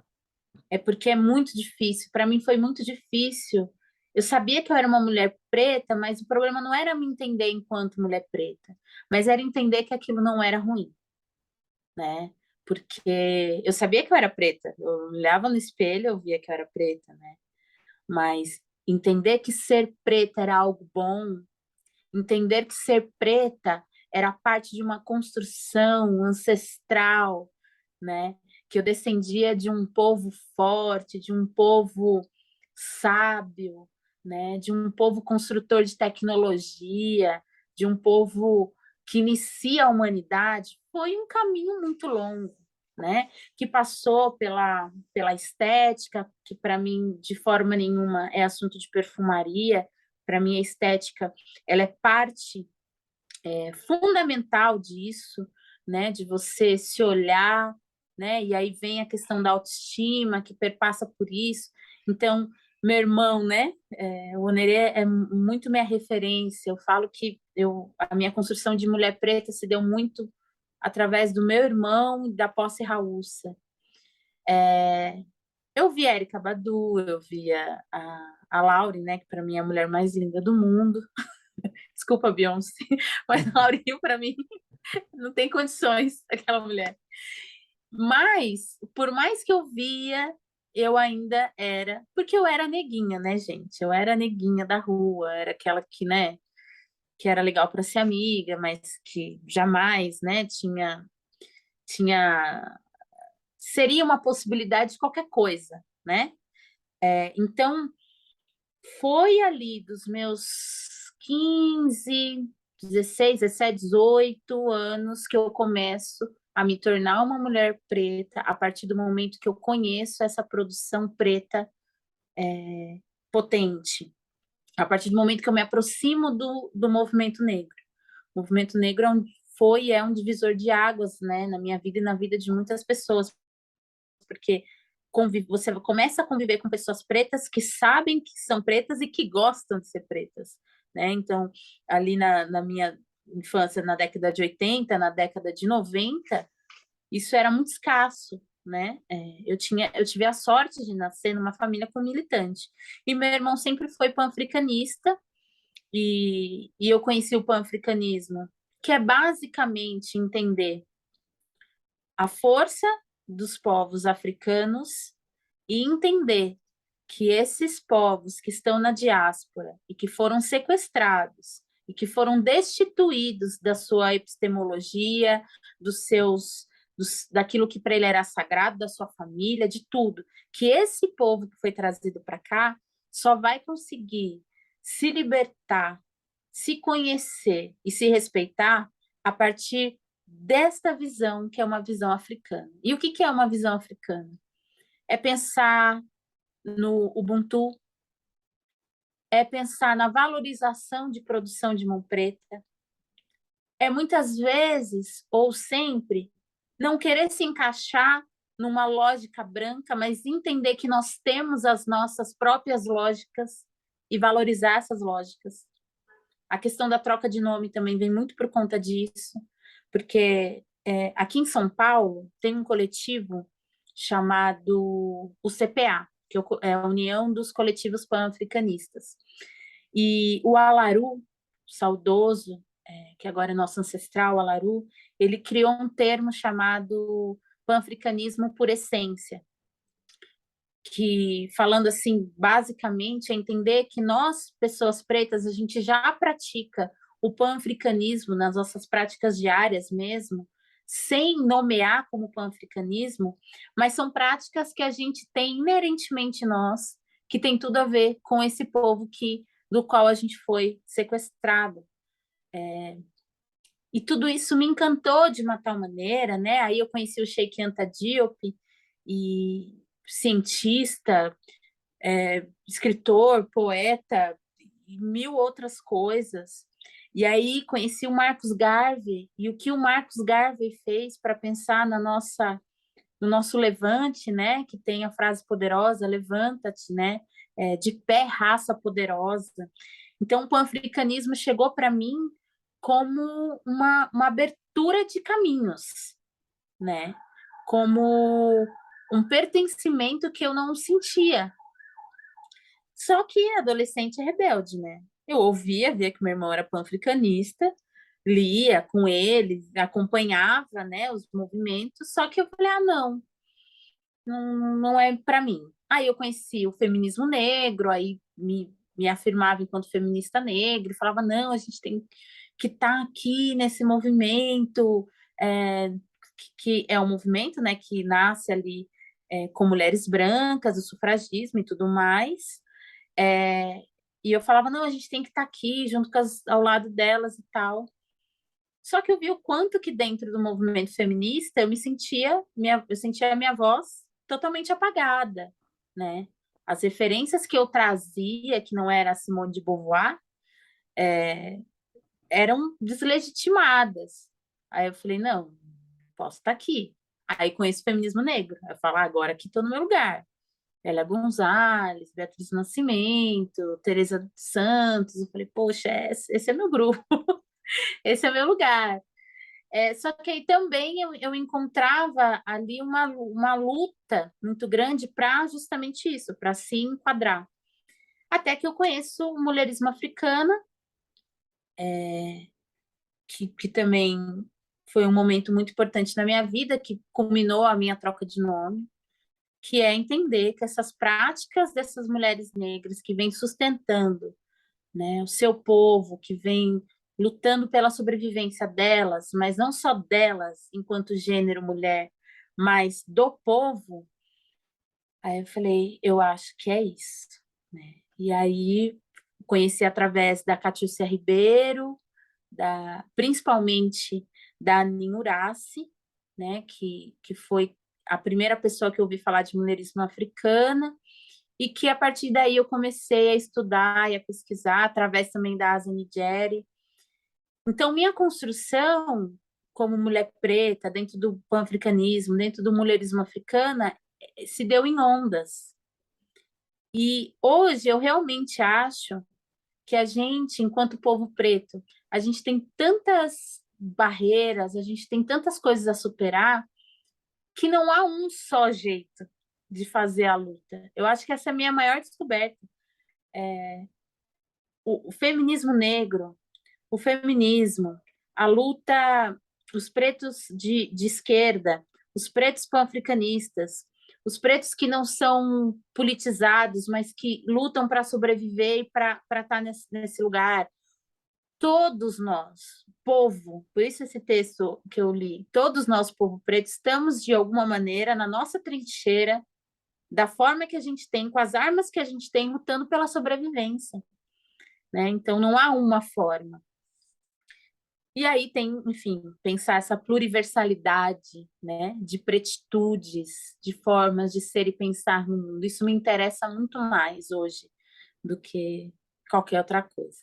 Speaker 2: É porque é muito difícil. Para mim foi muito difícil. Eu sabia que eu era uma mulher preta, mas o problema não era me entender enquanto mulher preta, mas era entender que aquilo não era ruim, né? Porque eu sabia que eu era preta. Eu olhava no espelho, eu via que eu era preta, né? Mas entender que ser preta era algo bom, entender que ser preta era parte de uma construção ancestral, né? Que eu descendia de um povo forte, de um povo sábio, né? De um povo construtor de tecnologia, de um povo que inicia a humanidade, foi um caminho muito longo, né? Que passou pela estética, que para mim de forma nenhuma é assunto de perfumaria. Para mim a estética ela é parte fundamental disso, né? De você se olhar, né? E aí vem a questão da autoestima que perpassa por isso. Então, meu irmão, né? O Onerê é muito minha referência. Eu falo que a minha construção de mulher preta se deu muito através do meu irmão e da Posse Raúça. Eu vi a Erykah Badu, eu via a Lauren, né? Que para mim é a mulher mais linda do mundo. Desculpa, Beyoncé, mas a Lauren para mim não tem condições, aquela mulher. Mas, por mais que eu via, eu ainda era, porque eu era neguinha, né, gente? Eu era neguinha da rua, era aquela que, né, que era legal para ser amiga, mas que jamais, né, tinha seria uma possibilidade de qualquer coisa, né? Então, foi ali dos meus 15, 16, 17, 18 anos que eu começo a me tornar uma mulher preta a partir do momento que eu conheço essa produção preta potente, a partir do momento que eu me aproximo do movimento negro. O movimento negro foi e é um divisor de águas, né, na minha vida e na vida de muitas pessoas, porque você começa a conviver com pessoas pretas que sabem que são pretas e que gostam de ser pretas, né? Então, ali na minha infância, na década de 80, na década de 90, isso era muito escasso, né? Eu tive a sorte de nascer numa família com militante. E meu irmão sempre foi panafricanista, e eu conheci o panafricanismo, que é basicamente entender a força dos povos africanos e entender que esses povos que estão na diáspora e que foram sequestrados e que foram destituídos da sua epistemologia, daquilo que para ele era sagrado, da sua família, de tudo, que esse povo que foi trazido para cá só vai conseguir se libertar, se conhecer e se respeitar a partir desta visão que é uma visão africana. E o que é uma visão africana? É pensar no Ubuntu, é pensar na valorização de produção de mão preta, é muitas vezes ou sempre não querer se encaixar numa lógica branca, mas entender que nós temos as nossas próprias lógicas e valorizar essas lógicas. A questão da troca de nome também vem muito por conta disso, porque aqui em São Paulo tem um coletivo chamado o CPA, que é a União dos Coletivos Pan-Africanistas. E o Alaru, saudoso, que agora é nosso ancestral, Alaru, ele criou um termo chamado pan-africanismo por essência, que falando assim, basicamente, é entender que nós, pessoas pretas, a gente já pratica o panafricanismo nas nossas práticas diárias mesmo, sem nomear como panafricanismo, mas são práticas que a gente tem inerentemente nós, que tem tudo a ver com esse povo que do qual a gente foi sequestrado. E tudo isso me encantou de uma tal maneira, né? Aí eu conheci o Sheikh Anta Diop, e cientista, escritor, poeta e mil outras coisas. E aí conheci o Marcus Garvey e o que o Marcus Garvey fez para pensar no nosso levante, né? Que tem a frase poderosa, levanta-te, né? De pé, raça poderosa. Então, o pan-africanismo chegou para mim como uma abertura de caminhos, né? Como um pertencimento que eu não sentia. Só que adolescente é rebelde, né? Eu ouvia, via que meu irmão era pan-africanista, lia com ele, acompanhava, né, os movimentos, só que eu falei, ah, não é para mim. Aí eu conheci o feminismo negro, aí me afirmava enquanto feminista negra, e falava, não, a gente tem que estar aqui nesse movimento, é, que é um movimento, né, que nasce ali com mulheres brancas, o sufragismo e tudo mais, é, e eu falava, não, a gente tem que estar aqui junto ao lado delas e tal. Só que eu vi o quanto que dentro do movimento feminista eu sentia a minha voz totalmente apagada, né? As referências que eu trazia, que não era a Simone de Beauvoir, eram deslegitimadas. Aí eu falei, não, posso estar aqui. Aí conheço o feminismo negro. Eu falo, agora aqui estou no meu lugar. Lélia Gonzalez, Beatriz Nascimento, Teresa dos Santos. Eu falei, poxa, esse é meu grupo, esse é meu lugar. Só que aí também eu encontrava ali uma luta muito grande para justamente isso, para se enquadrar. Até que eu conheço o mulherismo africana, que também foi um momento muito importante na minha vida, que culminou a minha troca de nome, que é entender que essas práticas dessas mulheres negras que vêm sustentando, né, o seu povo, que vem lutando pela sobrevivência delas, mas não só delas enquanto gênero mulher, mas do povo. Aí eu falei, eu acho que é isso, né? E aí conheci através da Catiúcia Ribeiro, principalmente da Ninha Urace, né, que foi a primeira pessoa que eu ouvi falar de mulherismo africana, e que a partir daí eu comecei a estudar e a pesquisar, através também da Asa Nigeri. Então, minha construção como mulher preta, dentro do pan-africanismo, dentro do mulherismo africana, se deu em ondas. E hoje eu realmente acho que a gente, enquanto povo preto, a gente tem tantas barreiras, a gente tem tantas coisas a superar, que não há um só jeito de fazer a luta. Eu acho que essa é a minha maior descoberta. O feminismo negro, o feminismo, a luta, os pretos de esquerda, os pretos pan-africanistas, os pretos que não são politizados, mas que lutam para sobreviver e para estar nesse lugar. Todos nós, povo, por isso esse texto que eu li, todos nós, povo preto, estamos de alguma maneira na nossa trincheira, da forma que a gente tem, com as armas que a gente tem, lutando pela sobrevivência, né? Então não há uma forma. E aí tem, enfim, pensar essa pluriversalidade, né, de pretitudes, de formas de ser e pensar no mundo. Isso me interessa muito mais hoje do que qualquer outra coisa.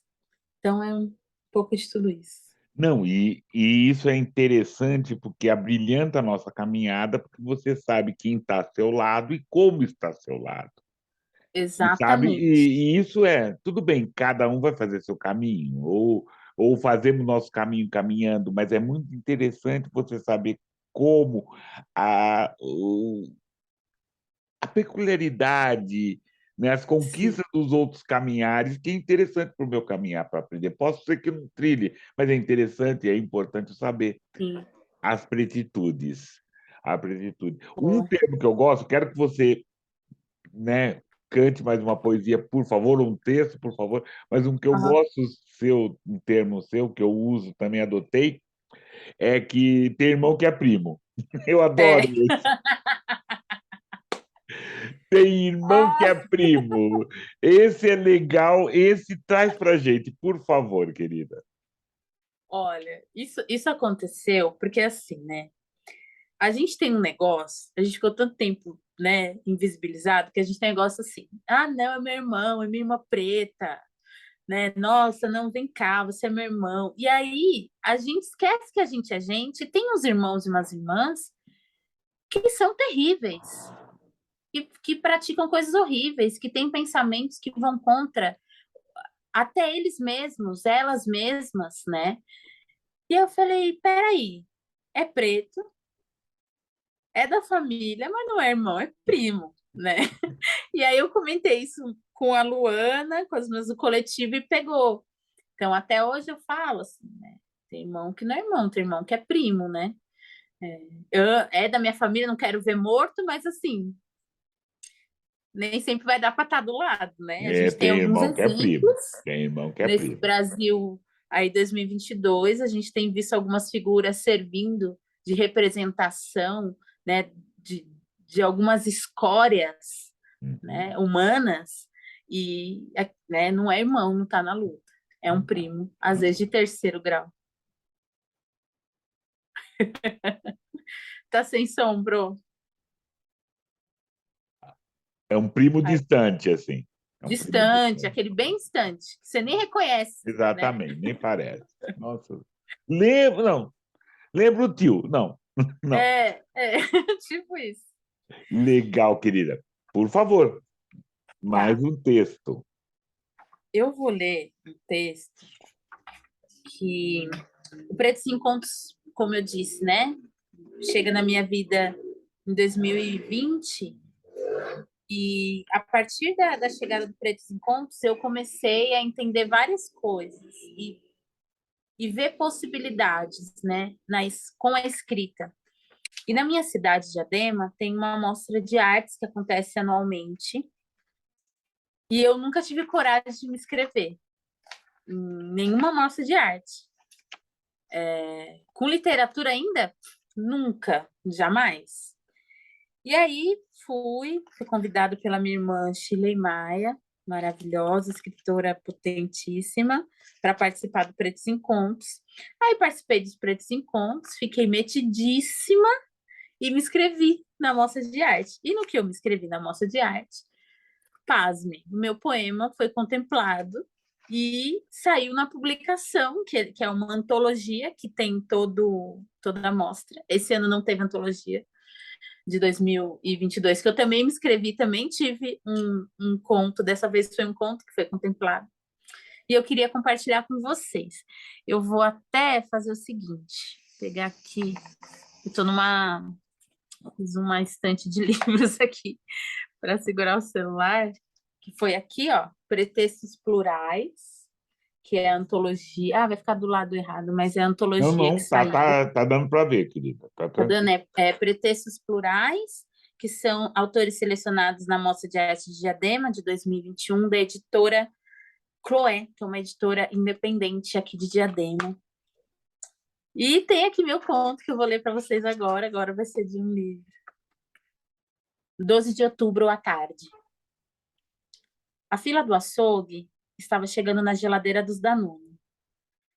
Speaker 2: Então é um pouco de tudo isso.
Speaker 1: Não, e isso é interessante porque abrilhanta a nossa caminhada, porque você sabe quem está ao seu lado e como está ao seu lado. E sabe,
Speaker 2: Exatamente.
Speaker 1: e isso é, tudo bem, cada um vai fazer seu caminho, ou fazemos nosso caminho caminhando, mas é muito interessante você saber como a peculiaridade, né, as
Speaker 2: Sim,
Speaker 1: conquistas dos outros caminhares, que é interessante para o meu caminhar para aprender. Posso ser que não trilhe, mas é interessante e é importante saber
Speaker 2: sim.
Speaker 1: as pretitudes. A pretitude. Um
Speaker 2: Bom,
Speaker 1: termo que eu gosto, quero que você né, cante mais uma poesia, por favor, um texto, por favor. Mas um que eu
Speaker 2: Aham.
Speaker 1: gosto seu, um termo seu que eu uso, também adotei, é que tem irmão que é primo. Eu
Speaker 2: É.
Speaker 1: adoro isso. Tem irmão que é primo. Esse é legal, esse traz pra gente, por favor, querida.
Speaker 2: Olha, isso aconteceu porque assim, né? A gente tem um negócio, a gente ficou tanto tempo, né, invisibilizado, que a gente tem um negócio assim, ah, não, é meu irmão, é minha irmã preta, né? Nossa, não, vem cá, você é meu irmão. E aí, a gente esquece que a gente é gente, e tem uns irmãos e umas irmãs que são terríveis, que praticam coisas horríveis, que têm pensamentos que vão contra até eles mesmos, elas mesmas, né? E eu falei, peraí, é preto, é da família, mas não é irmão, é primo, né? E aí eu comentei isso com a Luana, com as meninas do coletivo, e pegou. Então, até hoje eu falo assim, né? Tem irmão que não é irmão, tem irmão que é primo, né? É da minha família, não quero ver morto, mas assim, nem sempre vai dar para estar do lado, né? A
Speaker 1: É,
Speaker 2: gente tem
Speaker 1: tem
Speaker 2: alguns
Speaker 1: irmão que é
Speaker 2: exemplos
Speaker 1: primo. Tem irmão que é
Speaker 2: nesse
Speaker 1: primo.
Speaker 2: Brasil aí 2022, a gente tem visto algumas figuras servindo de representação, né, de algumas escórias,
Speaker 1: Uhum.
Speaker 2: né, humanas e, né, não é irmão, não está na luta, é um
Speaker 1: Não,
Speaker 2: primo, às vezes
Speaker 1: não.
Speaker 2: de terceiro grau. Tá sem sombra.
Speaker 1: É um primo
Speaker 2: Ai,
Speaker 1: distante, assim. É um primo
Speaker 2: distante,
Speaker 1: distante.
Speaker 2: aquele bem distante, que você nem reconhece, né?
Speaker 1: Exatamente, nem parece. Nossa. Lembro, não. Lembro o tio. Não, não.
Speaker 2: Tipo isso.
Speaker 1: Legal, querida. Por favor, mais
Speaker 2: Tá,
Speaker 1: um texto.
Speaker 2: eu vou ler um texto que o Pretos Encontros, como eu disse, né? Chega na minha vida em 2020 e a partir da chegada do Pretos Encontros eu comecei a entender várias coisas e ver possibilidades, né? Com a escrita. E na minha cidade de Diadema tem uma mostra de artes que acontece anualmente e eu nunca tive coragem de me inscrever em nenhuma mostra de arte. Com literatura ainda? Nunca, jamais. E aí fui convidada pela minha irmã Shirley Maia, maravilhosa, escritora potentíssima, para participar do Pretos Encontros. Aí participei dos Pretos Encontros, fiquei metidíssima e me inscrevi na Mostra de Arte. E no que eu me inscrevi na Mostra de Arte, pasme, o meu poema foi contemplado e saiu na publicação, que é uma antologia que tem toda a mostra. Esse ano não teve antologia, de 2022, que eu também me inscrevi, também tive um conto, dessa vez foi um conto que foi contemplado. E eu queria compartilhar com vocês. Eu vou até fazer o seguinte, pegar aqui, eu estou fiz uma estante de livros aqui para segurar o celular, que foi aqui, ó, Pretextos Plurais, que é a antologia. Ah, vai ficar do lado errado, mas é a
Speaker 1: Não,
Speaker 2: antologia que
Speaker 1: não, tá,
Speaker 2: saiu.
Speaker 1: tá dando para ver, querida. Tá
Speaker 2: Tá dando,
Speaker 1: tranquilo.
Speaker 2: Pretextos Plurais, que são autores selecionados na Mostra de Arte de Diadema, de 2021, da editora Croé, que é uma editora independente aqui de Diadema. E tem aqui meu conto que eu vou ler para vocês agora. Agora vai ser de um livro. 12 de outubro à tarde. A fila do açougue estava chegando na geladeira dos Danone.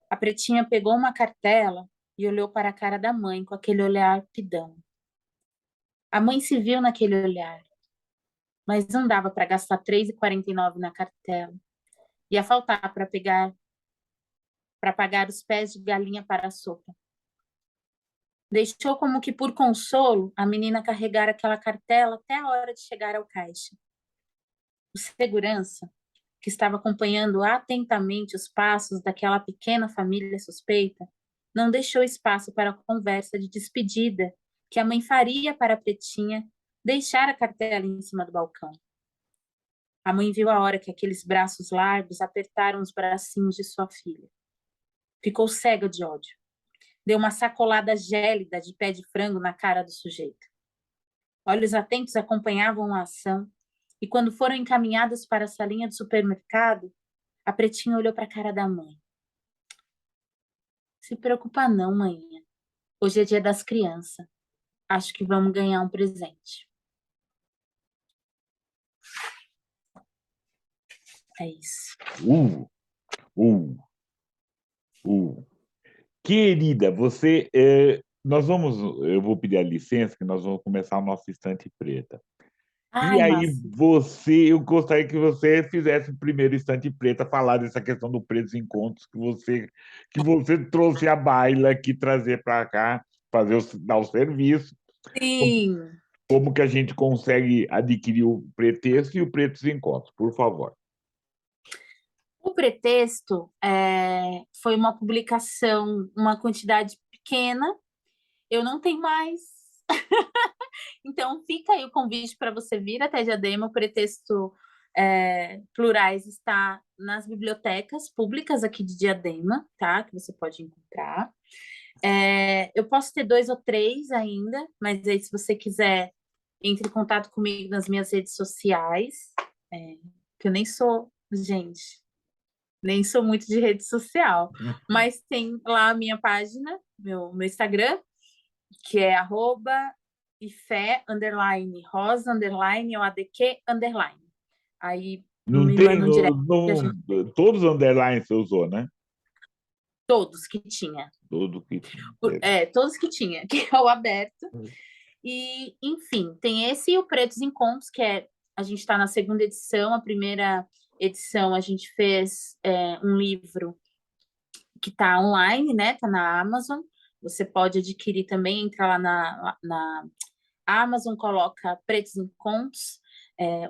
Speaker 2: A pretinha pegou uma cartela e olhou para a cara da mãe com aquele olhar pidão. A mãe se viu naquele olhar, mas não dava para gastar 3,49 na cartela. Ia faltar para pagar os pés de galinha para a sopa. Deixou como que por consolo a menina carregar aquela cartela até a hora de chegar ao caixa. O segurança, que estava acompanhando atentamente os passos daquela pequena família suspeita, não deixou espaço para a conversa de despedida que a mãe faria para a pretinha deixar a cartela em cima do balcão. A mãe viu a hora que aqueles braços largos apertaram os bracinhos de sua filha. Ficou cega de ódio. Deu uma sacolada gélida de pé de frango na cara do sujeito. Olhos atentos acompanhavam a ação E quando foram encaminhadas para a salinha do supermercado, a Pretinha olhou para a cara da mãe. Se preocupa não, manhinha. Hoje é dia das crianças. Acho que vamos ganhar um presente. É isso.
Speaker 1: Uh, uh, uh. Querida, eu vou pedir a licença que nós vamos começar o nosso Estante Preta. E
Speaker 2: Ai,
Speaker 1: aí
Speaker 2: massa.
Speaker 1: eu gostaria que você fizesse o primeiro Estante Preta, falar dessa questão do Pretos Encontros que você trouxe a baila aqui trazer para cá, dar o serviço,
Speaker 2: Sim.
Speaker 1: como que a gente consegue adquirir o pretexto e o Pretos Encontros, por favor.
Speaker 2: O pretexto foi uma publicação, uma quantidade pequena. Eu não tenho mais. Então, fica aí o convite para você vir até Diadema. O pretexto Plurais está nas bibliotecas públicas aqui de Diadema, tá? Que você pode encontrar. Eu posso ter 2 ou 3 ainda, mas aí, se você quiser, entre em contato comigo nas minhas redes sociais, que eu nem sou, gente, nem sou muito de rede social, mas tem lá a minha página, meu Instagram, que é @ifé _rosa _adq _. Aí
Speaker 1: Não
Speaker 2: me
Speaker 1: tem,
Speaker 2: manda um direct que a gente
Speaker 1: todos os underlines você usou, né?
Speaker 2: todos que tinha.
Speaker 1: Tudo que tinha.
Speaker 2: Todos que tinha, que é o aberto. E, enfim, tem esse e o Pretos Encontros, a gente está na segunda edição. A primeira edição a gente fez um livro que está online, né? Está na Amazon. Você pode adquirir também, entra lá na Amazon, coloca Pretos Encontros.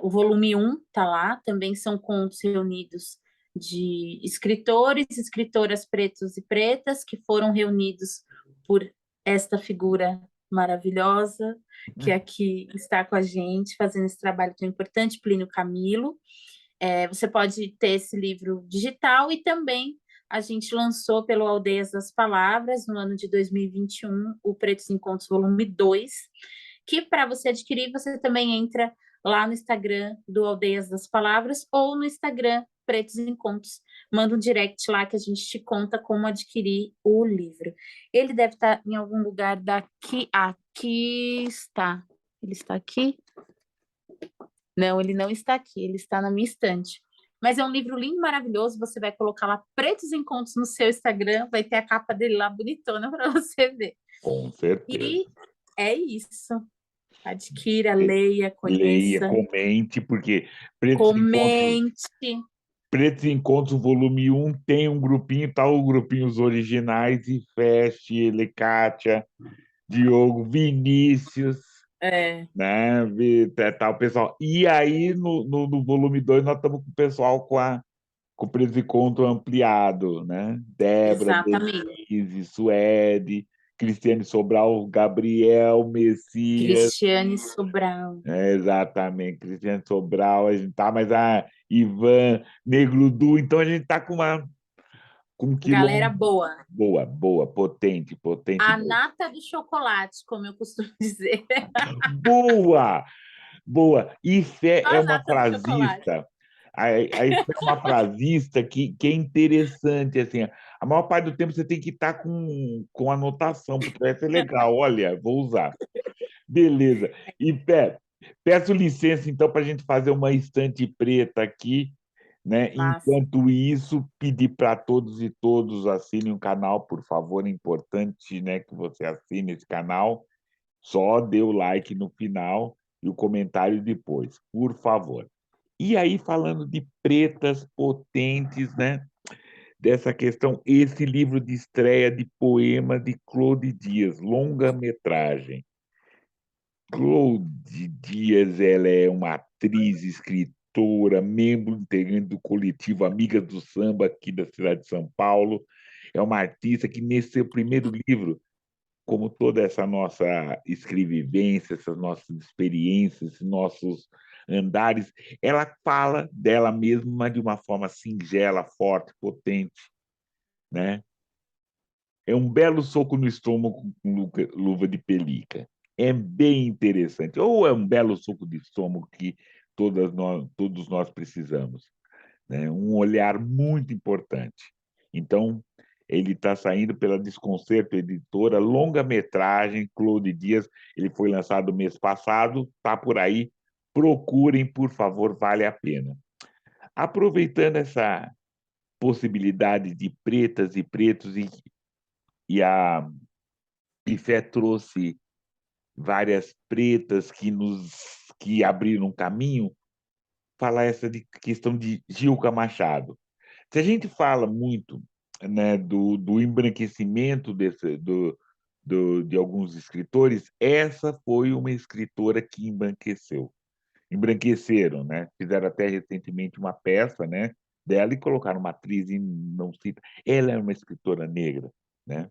Speaker 2: O volume 1 está lá. Também são contos reunidos de escritores, escritoras pretos e pretas que foram reunidos por esta figura maravilhosa que aqui está com a gente fazendo esse trabalho tão importante, Plínio Camilo. Você pode ter esse livro digital e também a gente lançou pelo Aldeias das Palavras, no ano de 2021, o Pretos Encontros Volume 2, que para você adquirir, você também entra lá no Instagram do Aldeias das Palavras ou no Instagram Pretos Encontros. Manda um direct lá que a gente te conta como adquirir o livro. Ele deve estar em algum lugar daqui. Aqui está. Ele está aqui? Não, ele não está aqui, ele está na minha estante. Mas é um livro lindo, maravilhoso. Você vai colocar lá Pretos Encontros no seu Instagram, vai ter a capa dele lá bonitona para você ver.
Speaker 1: Com certeza.
Speaker 2: E é isso. Adquira, leia,
Speaker 1: Leia,
Speaker 2: conheça,
Speaker 1: comente, porque Pretos Encontros,
Speaker 2: comente.
Speaker 1: Pretos Encontros Volume 1 tem um grupinho, tá o grupinho Os Originais, e Feste, Elekátia, Diogo, Vinícius,
Speaker 2: É,
Speaker 1: né? Tá o pessoal. E aí, no volume 2 nós estamos com o pessoal com o Pretos Encontros ampliado, né? Débora,
Speaker 2: exatamente.
Speaker 1: Denise, Suede, Cristiane Sobral, Gabriel, Messias.
Speaker 2: Cristiane Sobral.
Speaker 1: Exatamente, Cristiane Sobral, a gente tá, mas a Ivan, Negro Du, então a gente tá com um
Speaker 2: Galera
Speaker 1: quilômetro
Speaker 2: boa.
Speaker 1: boa, boa, potente, potente
Speaker 2: A
Speaker 1: mesmo.
Speaker 2: nata do chocolate, como eu costumo dizer.
Speaker 1: Boa, boa. Ifé é
Speaker 2: A
Speaker 1: uma
Speaker 2: nata do chocolate.
Speaker 1: frasista, a Ifé é uma frasista que é interessante, assim, a maior parte do tempo você tem que estar com anotação, porque vai ser legal, olha, vou usar. Beleza. E peço licença, então, para a gente fazer uma estante preta aqui, né?
Speaker 2: Massa.
Speaker 1: Enquanto isso, pedir para todos e todos assinem o canal, por favor. É importante, né, que você assine esse canal. Só dê o like no final e o comentário depois, por favor. E aí, falando de pretas potentes, né? Dessa questão, esse livro de estreia de poema de Claude Dias, longa-metragem. Claude Dias, ela é uma atriz, escritora, membro integrante do coletivo Amigas do Samba aqui da cidade de São Paulo. É uma artista que, nesse seu primeiro livro, como toda essa nossa escrevivência, essas nossas experiências, esses nossos andares, ela fala dela mesma, mas de uma forma singela, forte, potente, né? É um belo soco no estômago com luva de pelica. É bem interessante. Ou é um belo soco de estômago que todos nós precisamos, né? Um olhar muito importante. Então, ele está saindo pela Desconcerto Editora, longa-metragem, Claude Dias, ele foi lançado mês passado, está por aí, procurem, por favor, vale a pena. Aproveitando essa possibilidade de pretas e pretos, e a IFE trouxe várias pretas que abriram um caminho, falar essa questão de Gilca Machado. Se a gente fala muito, né, do embranquecimento de alguns escritores, essa foi uma escritora que embranqueceram, né? Fizeram até recentemente uma peça, né, dela e colocaram uma atriz e não cita. Ela é uma escritora negra, né?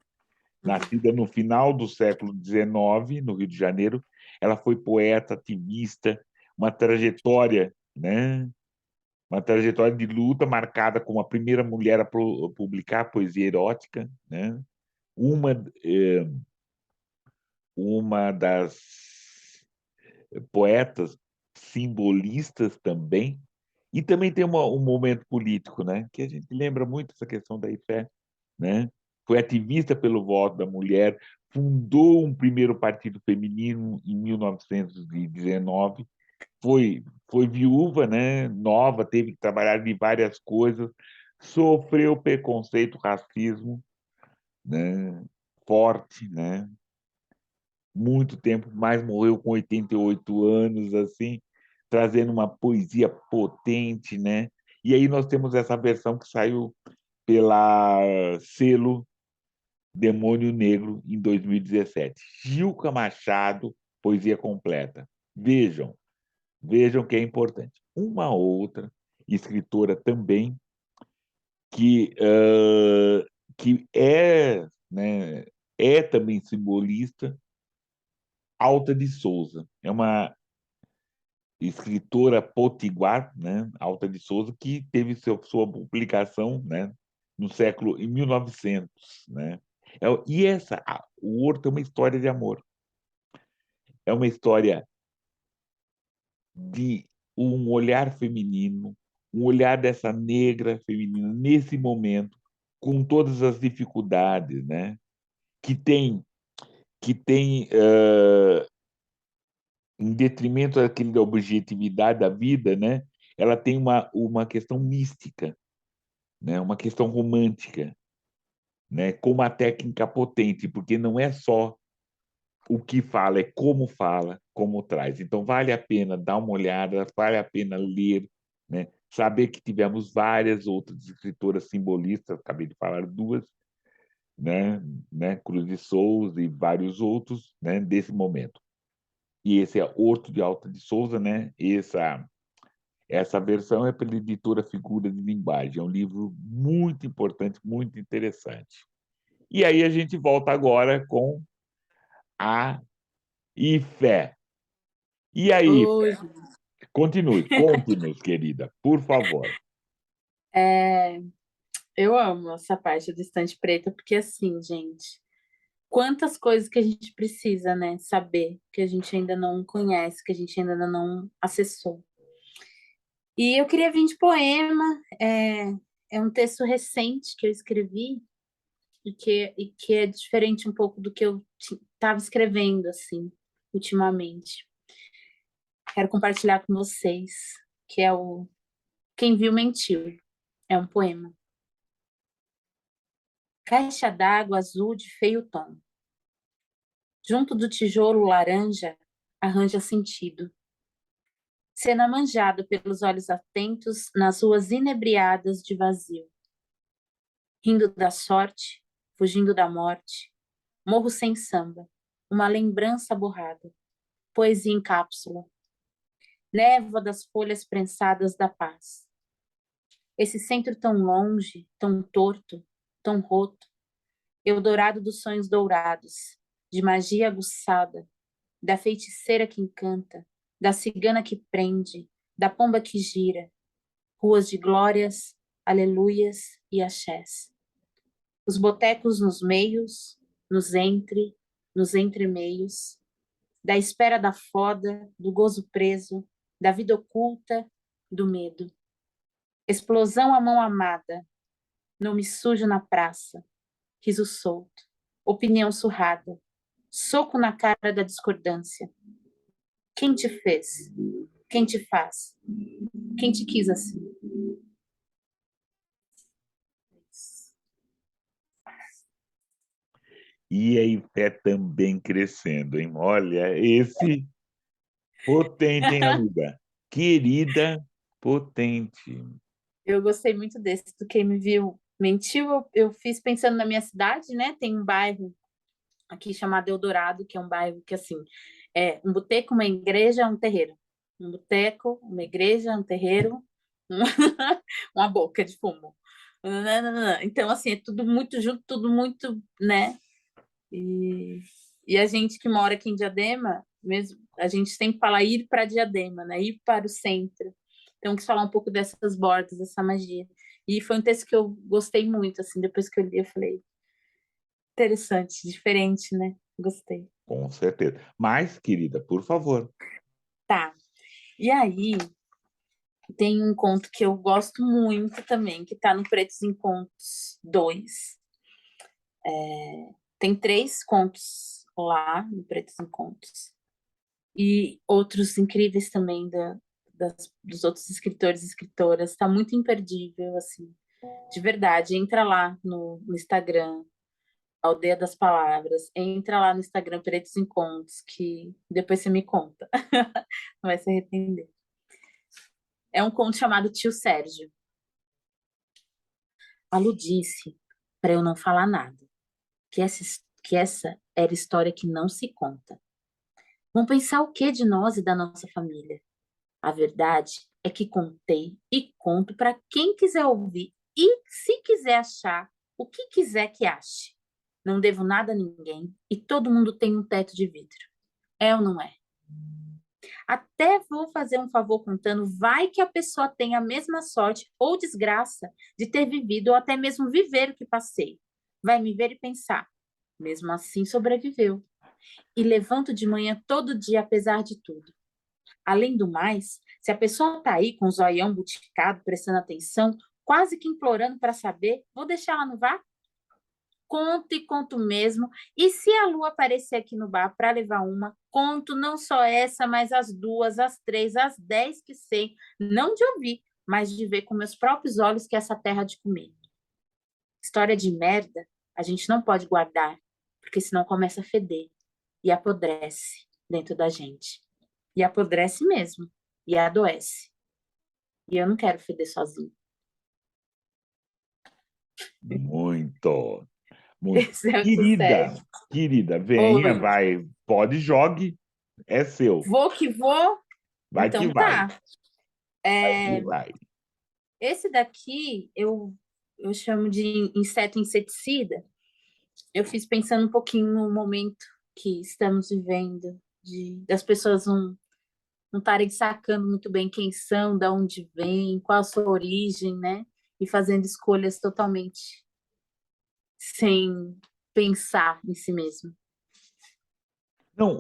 Speaker 1: Nascida no final do século XIX, no Rio de Janeiro, ela foi poeta, ativista, uma trajetória, né? Uma trajetória de luta marcada como a primeira mulher a publicar poesia erótica, né? Uma, eh, uma das poetas simbolistas também, e também tem um momento político, né? Que a gente lembra muito essa questão da IFE, né? Foi ativista pelo voto da mulher, fundou um primeiro partido feminino em 1919, foi viúva, né? Nova, teve que trabalhar de várias coisas, sofreu preconceito, racismo, né? Forte, né? Muito tempo, mas morreu com 88 anos, assim, trazendo uma poesia potente, né? E aí nós temos essa versão que saiu pela selo Demônio Negro em 2017. Gilca Machado, poesia completa. Vejam, vejam que é importante. Uma outra escritora também que né, é também simbolista, Alta de Souza. É uma escritora potiguar, né, Alta de Souza, que teve sua publicação, né, no século em 1900, né? E o Horto é uma história de amor. É uma história de um olhar feminino, um olhar dessa negra feminina nesse momento, com todas as dificuldades, né? Que tem em detrimento daquele da objetividade da vida, né? Ela tem uma questão mística, né? Uma questão romântica, né? Com uma técnica potente, porque não é só o que fala, é como fala, como traz. Então, vale a pena dar uma olhada, vale a pena ler, né? Saber que tivemos várias outras escritoras simbolistas, acabei de falar duas, né? Cruz de Souza e vários outros, né? Desse momento. E esse é Horto de Alta de Souza, né? Essa versão é pela editora Figura de Linguagem. É um livro muito importante, muito interessante. E aí a gente volta agora com a IFE. E aí,
Speaker 2: Oi.
Speaker 1: continue, conte-nos, querida, por favor.
Speaker 2: É, eu amo essa parte do Estante Preta, porque assim, gente, quantas coisas que a gente precisa, né, saber, que a gente ainda não conhece, que a gente ainda não acessou. E eu queria vir de poema, é um texto recente que eu escrevi e que é diferente um pouco do que eu estava escrevendo, assim, ultimamente. Quero compartilhar com vocês, que é o Quem Viu Mentiu. É um poema. Caixa d'água azul de feio tom. Junto do tijolo laranja, arranja sentido. Cena manjado pelos olhos atentos nas ruas inebriadas de vazio. Rindo da sorte, fugindo da morte. Morro sem samba. Uma lembrança borrada. Poesia em cápsula. Névoa das folhas prensadas da paz. Esse centro tão longe, tão torto, tão roto. Eldorado dos sonhos dourados. De magia aguçada. Da feiticeira que encanta, da cigana que prende, da pomba que gira, ruas de glórias, aleluias e axés. Os botecos nos meios, nos entremeios, da espera da foda, do gozo preso, da vida oculta, do medo. Explosão à mão amada, nome sujo na praça, riso solto, opinião surrada, soco na cara da discordância. Quem te fez? Quem te faz? Quem te quis assim?
Speaker 1: E a fé também crescendo, hein? Olha, esse potente, hein, Aluda? Querida, potente.
Speaker 2: Eu gostei muito desse, do Quem Me Viu Mentiu. Eu fiz pensando na minha cidade, né? Tem um bairro aqui chamado Eldorado, que é um bairro que, assim, é um boteco, uma igreja, um terreiro. Um boteco, uma igreja, um terreiro, uma boca de fumo. Então, assim, é tudo muito junto, tudo muito, né? E a gente que mora aqui em Diadema, mesmo, a gente sempre fala ir para Diadema, né? Ir para o centro. Então, eu quis falar um pouco dessas bordas, dessa magia. E foi um texto que eu gostei muito, assim, depois que eu li, eu falei, interessante, diferente, né? Gostei.
Speaker 1: Com certeza. Mas, querida, por favor.
Speaker 2: Tá. E aí, tem um conto que eu gosto muito também, que tá no Pretos em Contos 2. Tem 3 contos lá no Pretos em Contos. E outros incríveis também dos outros escritores e escritoras. Está muito imperdível, assim, de verdade. Entra lá no Instagram, Aldeia das Palavras. Entra lá no Instagram, Pretos em Contos, que depois você me conta. Não vai se arrepender. É um conto chamado Tio Sérgio. A Lu disse para eu não falar nada, que essa era história que não se conta. Vão pensar o que de nós e da nossa família? A verdade é que contei e conto para quem quiser ouvir e, se quiser achar, o que quiser que ache. Não devo nada a ninguém e todo mundo tem um teto de vidro. É ou não é? Até vou fazer um favor contando, vai que a pessoa tem a mesma sorte ou desgraça de ter vivido ou até mesmo viver o que passei. Vai me ver e pensar, mesmo assim sobreviveu. E levanto de manhã todo dia apesar de tudo. Além do mais, se a pessoa está aí com o zoião buticado, prestando atenção, quase que implorando para saber, vou deixar ela no vá? Conto e conto mesmo. E se a Lu aparecer aqui no bar para levar uma, conto não só essa, mas as 2, as 3, as 10 que sei, não de ouvir, mas de ver com meus próprios olhos que essa terra de comer. História de merda, a gente não pode guardar, porque senão começa a feder e apodrece dentro da gente. E apodrece mesmo, e adoece. E eu não quero feder sozinho.
Speaker 1: Muito, muito.
Speaker 2: Esse é o Tio
Speaker 1: Querida,
Speaker 2: Sérgio.
Speaker 1: querida, venha,
Speaker 2: Oi.
Speaker 1: vai, pode, jogue, é seu.
Speaker 2: Vou que vou?
Speaker 1: Vai que
Speaker 2: Então
Speaker 1: vai,
Speaker 2: tá.
Speaker 1: vai que
Speaker 2: É,
Speaker 1: vai.
Speaker 2: esse daqui eu chamo de inseto inseticida. Eu fiz pensando um pouquinho no momento que estamos vivendo, das pessoas não estarem sacando muito bem quem são, de onde vêm, qual a sua origem, né? E fazendo escolhas totalmente sem pensar em si mesmo.
Speaker 1: Não,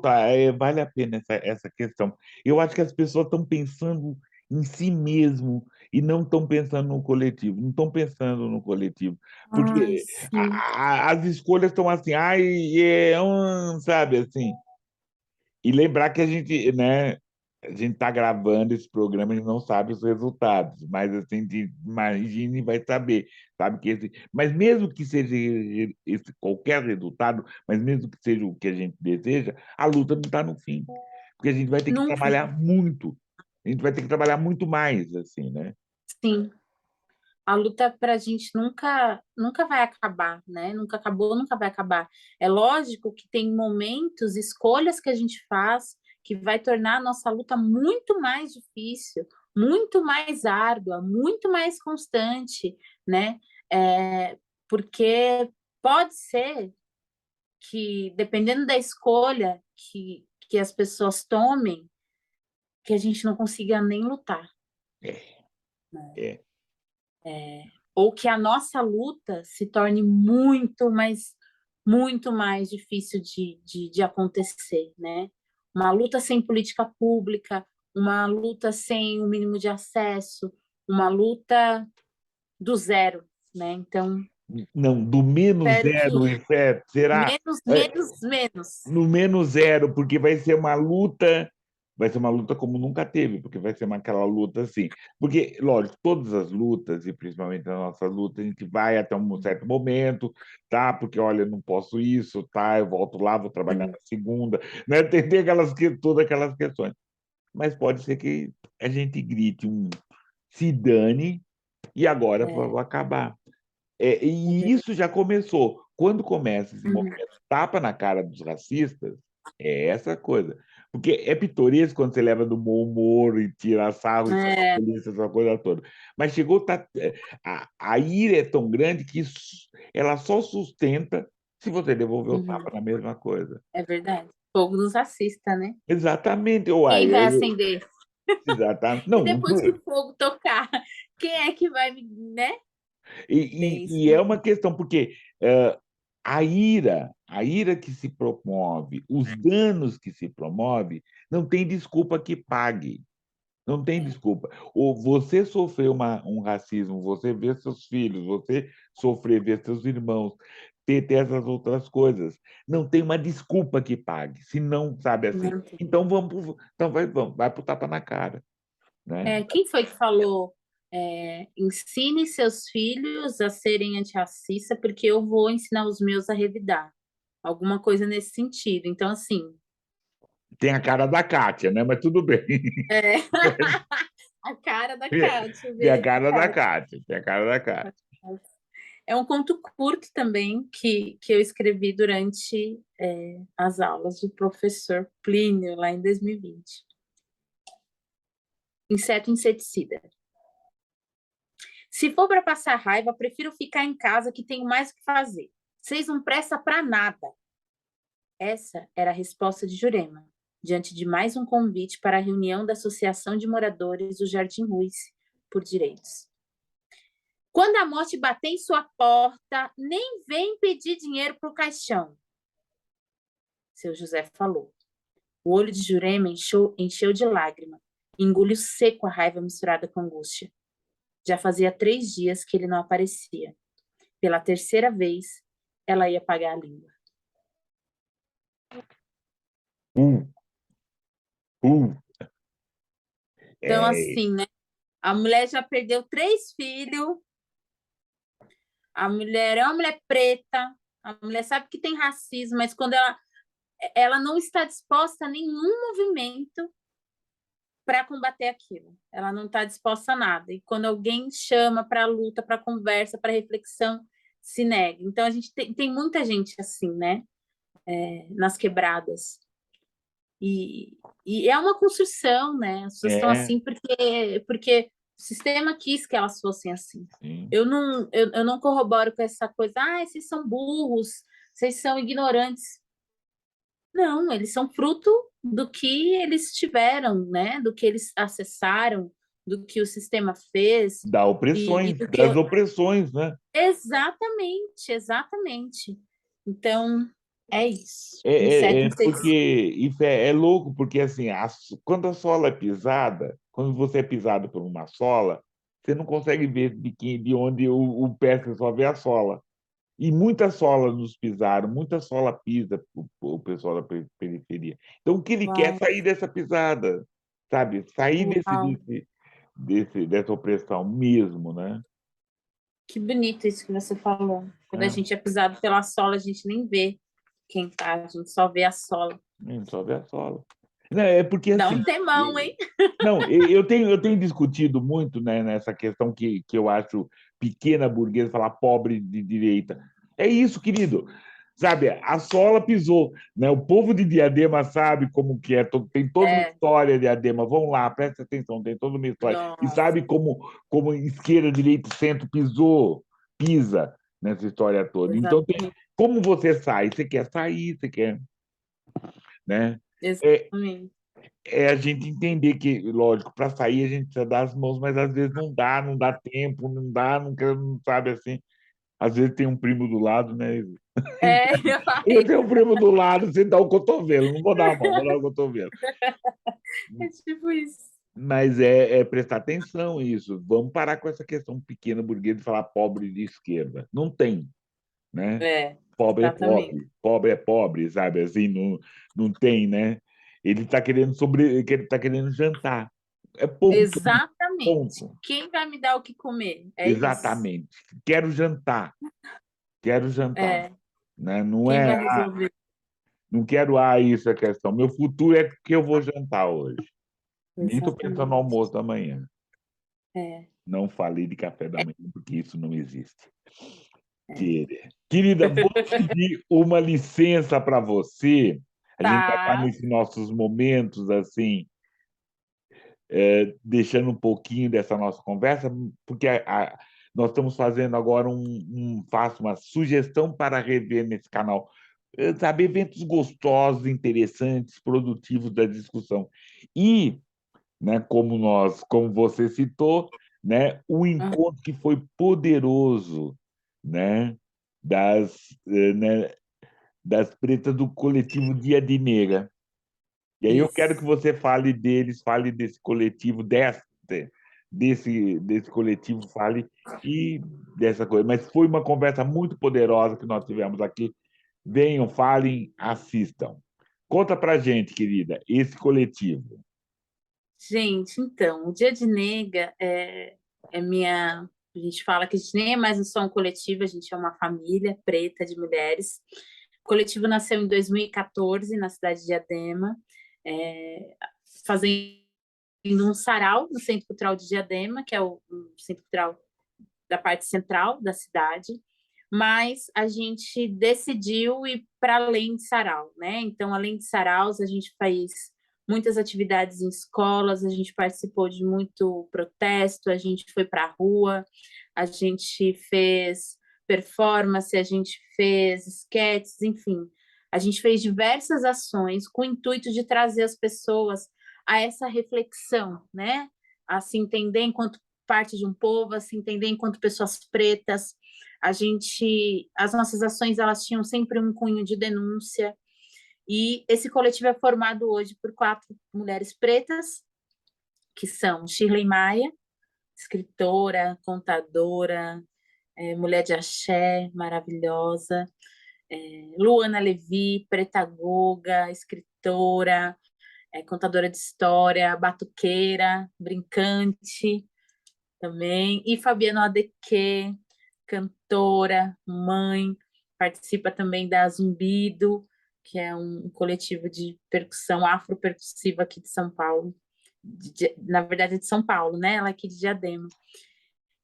Speaker 1: tá, vale a pena essa questão. Eu acho que as pessoas estão pensando em si mesmo e não estão pensando no coletivo, não estão pensando no coletivo,
Speaker 2: Ai,
Speaker 1: porque
Speaker 2: sim.
Speaker 1: as escolhas estão assim, ai, sabe, assim. E lembrar que a gente, né, a gente está gravando esse programa e não sabe os resultados, mas assim, imagine e vai saber, sabe que mas mesmo que seja esse qualquer resultado, mas mesmo que seja o que a gente deseja, a luta não está no fim, porque a gente vai ter que
Speaker 2: Nunca,
Speaker 1: trabalhar muito, a gente vai ter que trabalhar muito mais, assim, né?
Speaker 2: sim. A luta para a gente nunca vai acabar, né? Nunca acabou, nunca vai acabar. É lógico que tem momentos, escolhas que a gente faz que vai tornar a nossa luta muito mais difícil, muito mais árdua, muito mais constante, né? Porque pode ser que, dependendo da escolha que as pessoas tomem, que a gente não consiga nem lutar,
Speaker 1: É,
Speaker 2: né?
Speaker 1: é.
Speaker 2: Ou que a nossa luta se torne muito mais difícil de acontecer, né? Uma luta sem política pública, uma luta sem o mínimo de acesso, uma luta do zero, né? Então,
Speaker 1: Não, do menos
Speaker 2: espero que
Speaker 1: zero, será?
Speaker 2: menos,
Speaker 1: É,
Speaker 2: menos, menos.
Speaker 1: no menos zero, porque vai ser uma luta como nunca teve, porque vai ser aquela luta assim. Porque, lógico, todas as lutas, e principalmente a nossa luta, a gente vai até um certo momento, tá? Porque, olha, eu não posso isso, tá? Eu volto lá, vou trabalhar na segunda, né? Tem todas aquelas questões. Mas pode ser que a gente grite se dane e agora
Speaker 2: É,
Speaker 1: vou acabar. E isso já começou. Quando começa esse
Speaker 2: uhum.
Speaker 1: movimento tapa na cara dos racistas, é essa coisa. Porque é pitoresco quando você leva do bom humor e tira sarro e chama a
Speaker 2: É,
Speaker 1: polícia, essa coisa toda. Mas chegou, a ira é tão grande que ela só sustenta se você devolver o tapa
Speaker 2: uhum.
Speaker 1: na mesma coisa.
Speaker 2: É verdade. Fogo nos assista, né?
Speaker 1: Exatamente. Uai,
Speaker 2: Quem vai acender?
Speaker 1: exatamente.
Speaker 2: E
Speaker 1: Não,
Speaker 2: depois que o fogo tocar, quem é que vai, né?
Speaker 1: e,
Speaker 2: Tem
Speaker 1: e,
Speaker 2: isso
Speaker 1: e é
Speaker 2: também.
Speaker 1: uma questão, porque a ira que se promove, os danos que se promove, não tem desculpa que pague. Não tem desculpa. Ou você sofreu um racismo, você vê seus filhos, você sofrer, ver seus irmãos, ter essas outras coisas. Não tem uma desculpa que pague. Se não, sabe assim.
Speaker 2: Não tem.
Speaker 1: Então então vai pro tapa na cara, né?
Speaker 2: Quem foi que falou? Ensine seus filhos a serem antirracistas, porque eu vou ensinar os meus a revidar. Alguma coisa nesse sentido. Então, assim,
Speaker 1: Tem a cara da Kátia, né? Mas tudo bem.
Speaker 2: é a cara da Kátia,
Speaker 1: Tem a
Speaker 2: beijo,
Speaker 1: cara da
Speaker 2: Kátia.
Speaker 1: Kátia, tem a cara da Kátia.
Speaker 2: É um conto curto também que eu escrevi durante as aulas do professor Plínio, lá em 2020. Inseto inseticida. Se for para passar raiva, prefiro ficar em casa que tenho mais o que fazer. Vocês não prestam para nada. Essa era a resposta de Jurema, diante de mais um convite para a reunião da Associação de Moradores do Jardim Ruiz por Direitos. Quando a morte bater em sua porta, nem vem pedir dinheiro para o caixão. Seu José falou. O olho de Jurema encheu de lágrima, engoliu seco a raiva misturada com angústia. Já fazia 3 dias que ele não aparecia. Pela terceira vez, ela ia pagar a língua.
Speaker 1: Uh, uh,
Speaker 2: Então,
Speaker 1: é,
Speaker 2: assim, né? A mulher já perdeu 3 filhos, a mulher é uma mulher preta, a mulher sabe que tem racismo, mas quando ela não está disposta a nenhum movimento para combater aquilo. Ela não está disposta a nada. E quando alguém chama para luta, para conversa, para reflexão, se nega. Então, a gente tem muita gente assim, né? Nas quebradas. E é uma construção, né? As pessoas estão
Speaker 1: é,
Speaker 2: assim porque o sistema quis que elas fossem assim.
Speaker 1: sim.
Speaker 2: Eu não corroboro com essa coisa, vocês são burros, vocês são ignorantes. Não, eles são fruto do que eles tiveram, né? Do que eles acessaram, do que o sistema fez e do que
Speaker 1: Das opressões, né?
Speaker 2: exatamente, exatamente. Então, é isso. Inseto
Speaker 1: Porque
Speaker 2: inseticida.
Speaker 1: isso é louco, porque assim, quando a sola é pisada, quando você é pisado por uma sola, você não consegue ver de onde o pé, você só vê a sola. E muitas solas nos pisaram, muita sola pisa o pessoal da periferia. Então, o que ele quer é
Speaker 2: Uau,
Speaker 1: sair dessa pisada, sabe? Sair
Speaker 2: uau.
Speaker 1: dessa opressão mesmo, né?
Speaker 2: Que bonito isso que você falou. Quando a
Speaker 1: É,
Speaker 2: gente é pisado pela sola, a gente nem vê quem tá, a gente só vê a sola.
Speaker 1: só vê a sola. Não, é porque
Speaker 2: Dá
Speaker 1: assim,
Speaker 2: um temão, hein?
Speaker 1: não, eu tenho discutido muito, né, nessa questão que eu acho pequena burguesa falar pobre de direita. É isso, querido. Sabe, a sola pisou, né? O povo de Diadema sabe como que é, tem toda uma
Speaker 2: É,
Speaker 1: história de Diadema. Vão lá, presta atenção, tem toda uma história. E
Speaker 2: nossa,
Speaker 1: sabe como esquerda, direita, centro pisa nessa história toda. Então,
Speaker 2: exatamente,
Speaker 1: como você sai? Você quer sair, você quer, né? É,
Speaker 2: exatamente.
Speaker 1: é a gente entender que, lógico, para sair a gente precisa dar as mãos, mas às vezes não dá tempo, não sabe assim. Às vezes tem um primo do lado, né?
Speaker 2: É,
Speaker 1: Eu tenho um primo do lado, você dá o cotovelo, não vou dar a mão, vou dar o cotovelo.
Speaker 2: É tipo isso.
Speaker 1: Mas é prestar atenção isso. Vamos parar com essa questão pequena burguesa de falar pobre de esquerda. Não tem, né?
Speaker 2: É,
Speaker 1: Pobre é
Speaker 2: exatamente.
Speaker 1: pobre, pobre é pobre, sabe? Assim, não tem, né? Ele está querendo ele tá querendo jantar. É ponto,
Speaker 2: Exatamente.
Speaker 1: ponto.
Speaker 2: Quem vai me dar o que comer? É isso.
Speaker 1: Exatamente. Quero jantar, quero jantar,
Speaker 2: É,
Speaker 1: né? Não
Speaker 2: quem
Speaker 1: é,
Speaker 2: vai resolver?
Speaker 1: não quero isso é a questão. Meu futuro é que eu vou jantar hoje. Nem estou pensando no
Speaker 2: Exatamente.
Speaker 1: almoço da manhã.
Speaker 2: É,
Speaker 1: Não falei de café da manhã porque isso não existe.
Speaker 2: é.
Speaker 1: Querida, vou pedir uma licença para você. A gente já está
Speaker 2: Tá.
Speaker 1: nesses nossos momentos assim, deixando um pouquinho dessa nossa conversa, porque nós estamos fazendo agora faço uma sugestão para rever nesse canal, sabe, eventos gostosos, interessantes, produtivos da discussão. E, né, como você citou, né, o
Speaker 2: Ah,
Speaker 1: encontro que foi poderoso, né, né, das pretas do coletivo Dia de Negra. E aí eu quero que
Speaker 2: isso.
Speaker 1: você fale deles, fale desse coletivo, desse coletivo, fale e dessa coisa. Mas foi uma conversa muito poderosa que nós tivemos aqui. Venham, falem, assistam. Conta pra gente, querida, esse coletivo.
Speaker 2: Gente, então, o Dia de Nega é minha. A gente fala que a gente nem é mais só um coletivo, a gente é uma família preta de mulheres. O coletivo nasceu em 2014, na cidade de Diadema, é, fazendo um sarau no Centro Cultural de Diadema, que é o Centro Cultural da parte central da cidade, mas a gente decidiu ir para além de sarau, né? Então, além de saraus, a gente faz muitas atividades em escolas, a gente participou de muito protesto, a gente foi para a rua, a gente fez performance, a gente fez esquetes, enfim, a gente fez diversas ações com o intuito de trazer as pessoas a essa reflexão, né? A se entender enquanto parte de um povo, a se entender enquanto pessoas pretas. As nossas ações, elas tinham sempre um cunho de denúncia. E esse coletivo é formado hoje por 4 mulheres pretas, que são Shirley Maia, escritora, contadora, mulher de axé, maravilhosa. Luana Levi, pretagoga, escritora, contadora de história, batuqueira, brincante também. E Fabiana Adeque, cantora, mãe, participa também da Zumbido, que é um coletivo de percussão afropercussiva aqui de São Paulo. Na verdade, é de São Paulo, né? Ela é aqui de Diadema.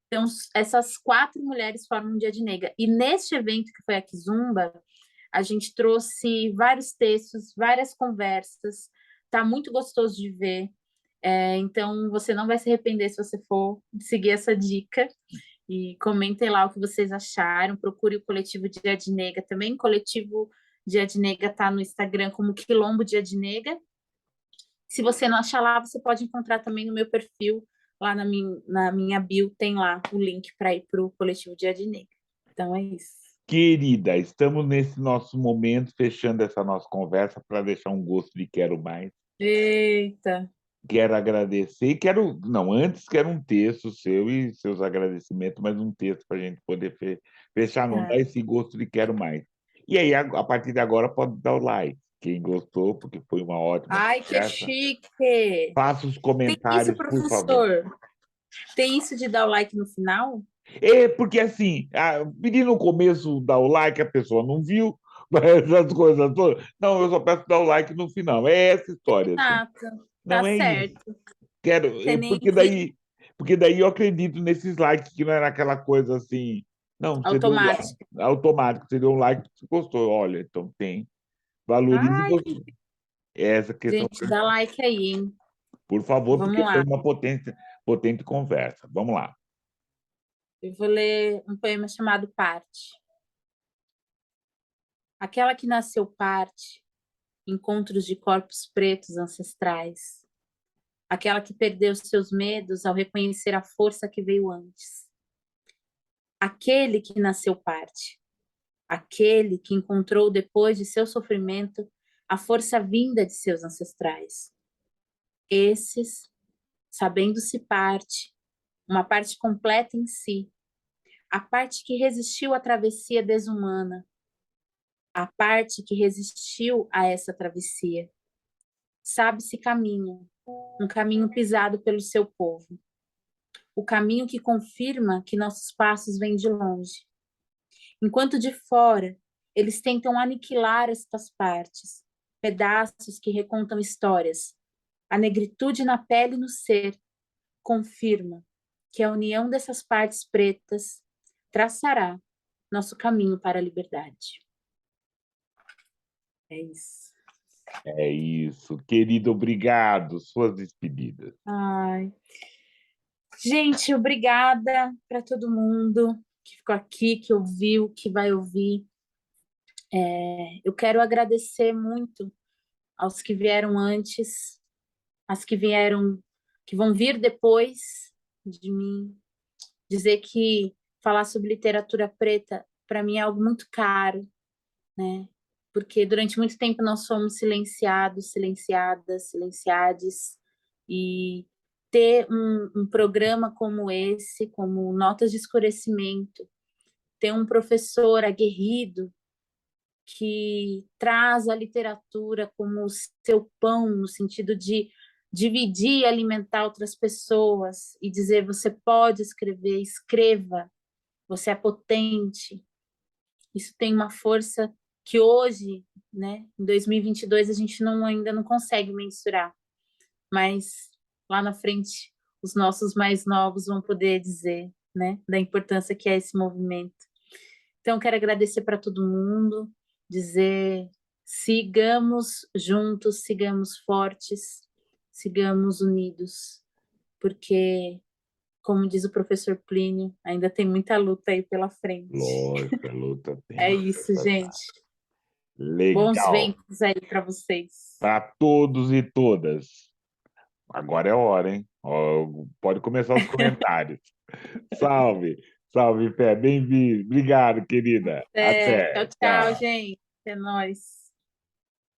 Speaker 2: Então, essas 4 mulheres formam um Dia de Negra. E neste evento, que foi a Kizumba, a gente trouxe vários textos, várias conversas. Tá muito gostoso de ver. Então, você não vai se arrepender se você for seguir essa dica. E comentem lá o que vocês acharam. Procure o coletivo Dia de Nega também. O coletivo Dia de Nega está no Instagram como Quilombo Dia de Nega. Se você não achar lá, você pode encontrar também no meu perfil, lá na minha bio, tem lá o link para ir para o coletivo Dia de Nega. Então é isso.
Speaker 1: Querida, estamos nesse nosso momento, fechando essa nossa conversa para deixar um gosto de quero mais.
Speaker 2: Eita,
Speaker 1: Quero agradecer, e quero, não, antes quero um texto seu e seus agradecimentos, mas um texto para a gente poder fechar, não dá
Speaker 2: tá.
Speaker 1: esse gosto de quero mais. E aí, a partir de agora, pode dar o like. Quem gostou, porque foi uma ótima
Speaker 2: Ai, que
Speaker 1: conversa,
Speaker 2: chique!
Speaker 1: faça os
Speaker 2: Tem isso,
Speaker 1: comentários, por favor.
Speaker 2: professor? Tem isso de dar o like no final?
Speaker 1: É, porque assim, pedir no começo dar o like, a pessoa não viu, mas essas coisas todas. Não, eu só peço dar o like no final. É essa história, assim.
Speaker 2: Exato,
Speaker 1: Não
Speaker 2: tá
Speaker 1: é isso.
Speaker 2: certo.
Speaker 1: Quero,
Speaker 2: Você nem
Speaker 1: porque daí eu acredito nesses likes que não era aquela coisa assim. Não, você deu like,
Speaker 2: automático.
Speaker 1: automático, você deu um like, você gostou. Olha, então tem, valorize
Speaker 2: Ai,
Speaker 1: você. É essa questão,
Speaker 2: gente, dá like aí, hein?
Speaker 1: por favor,
Speaker 2: Vamos
Speaker 1: porque foi
Speaker 2: lá.
Speaker 1: uma potente conversa. Vamos lá.
Speaker 2: Eu vou ler um poema chamado Parte. Aquela que nasceu parte, encontros de corpos pretos ancestrais. Aquela que perdeu seus medos ao reconhecer a força que veio antes. Aquele que nasceu parte. Aquele que encontrou depois de seu sofrimento a força vinda de seus ancestrais. Esses, sabendo-se parte, uma parte completa em si, a parte que resistiu à travessia desumana, a parte que resistiu a essa travessia. Sabe-se caminho, um caminho pisado pelo seu povo, o caminho que confirma que nossos passos vêm de longe. Enquanto de fora, eles tentam aniquilar estas partes, pedaços que recontam histórias. A negritude na pele e no ser confirma que a união dessas partes pretas traçará nosso caminho para a liberdade. É isso.
Speaker 1: É isso. Querido, obrigado. Suas despedidas.
Speaker 2: Ai. Gente, obrigada para todo mundo que ficou aqui, que ouviu, que vai ouvir. Eu quero agradecer muito aos que vieram antes, às que vieram, que vão vir depois de mim. Dizer que falar sobre literatura preta para mim é algo muito caro, né? Porque durante muito tempo nós fomos silenciados, silenciadas, silenciades, e ter um programa como esse, como Notas de Escurecimento, ter um professor aguerrido que traz a literatura como seu pão, no sentido de dividir e alimentar outras pessoas e dizer: você pode escrever, escreva, você é potente. Isso tem uma força que hoje, né, em 2022, a gente ainda não consegue mensurar, mas lá na frente os nossos mais novos vão poder dizer, né, da importância que é esse movimento. Então, quero agradecer para todo mundo, dizer: sigamos juntos, sigamos fortes, sigamos unidos, porque, como diz o professor Plínio, ainda tem muita luta aí pela frente.
Speaker 1: Lógico, a luta
Speaker 2: É
Speaker 1: tem.
Speaker 2: isso, gente. Bons
Speaker 1: Legal.
Speaker 2: ventos aí para vocês.
Speaker 1: Para todos e todas. Agora é hora, hein? Ó, pode começar os comentários. Salve, salve, Fé. Bem-vindo. Obrigado, querida.
Speaker 2: Tchau,
Speaker 1: Até.
Speaker 2: tchau,
Speaker 1: Tchau.
Speaker 2: gente. É nóis.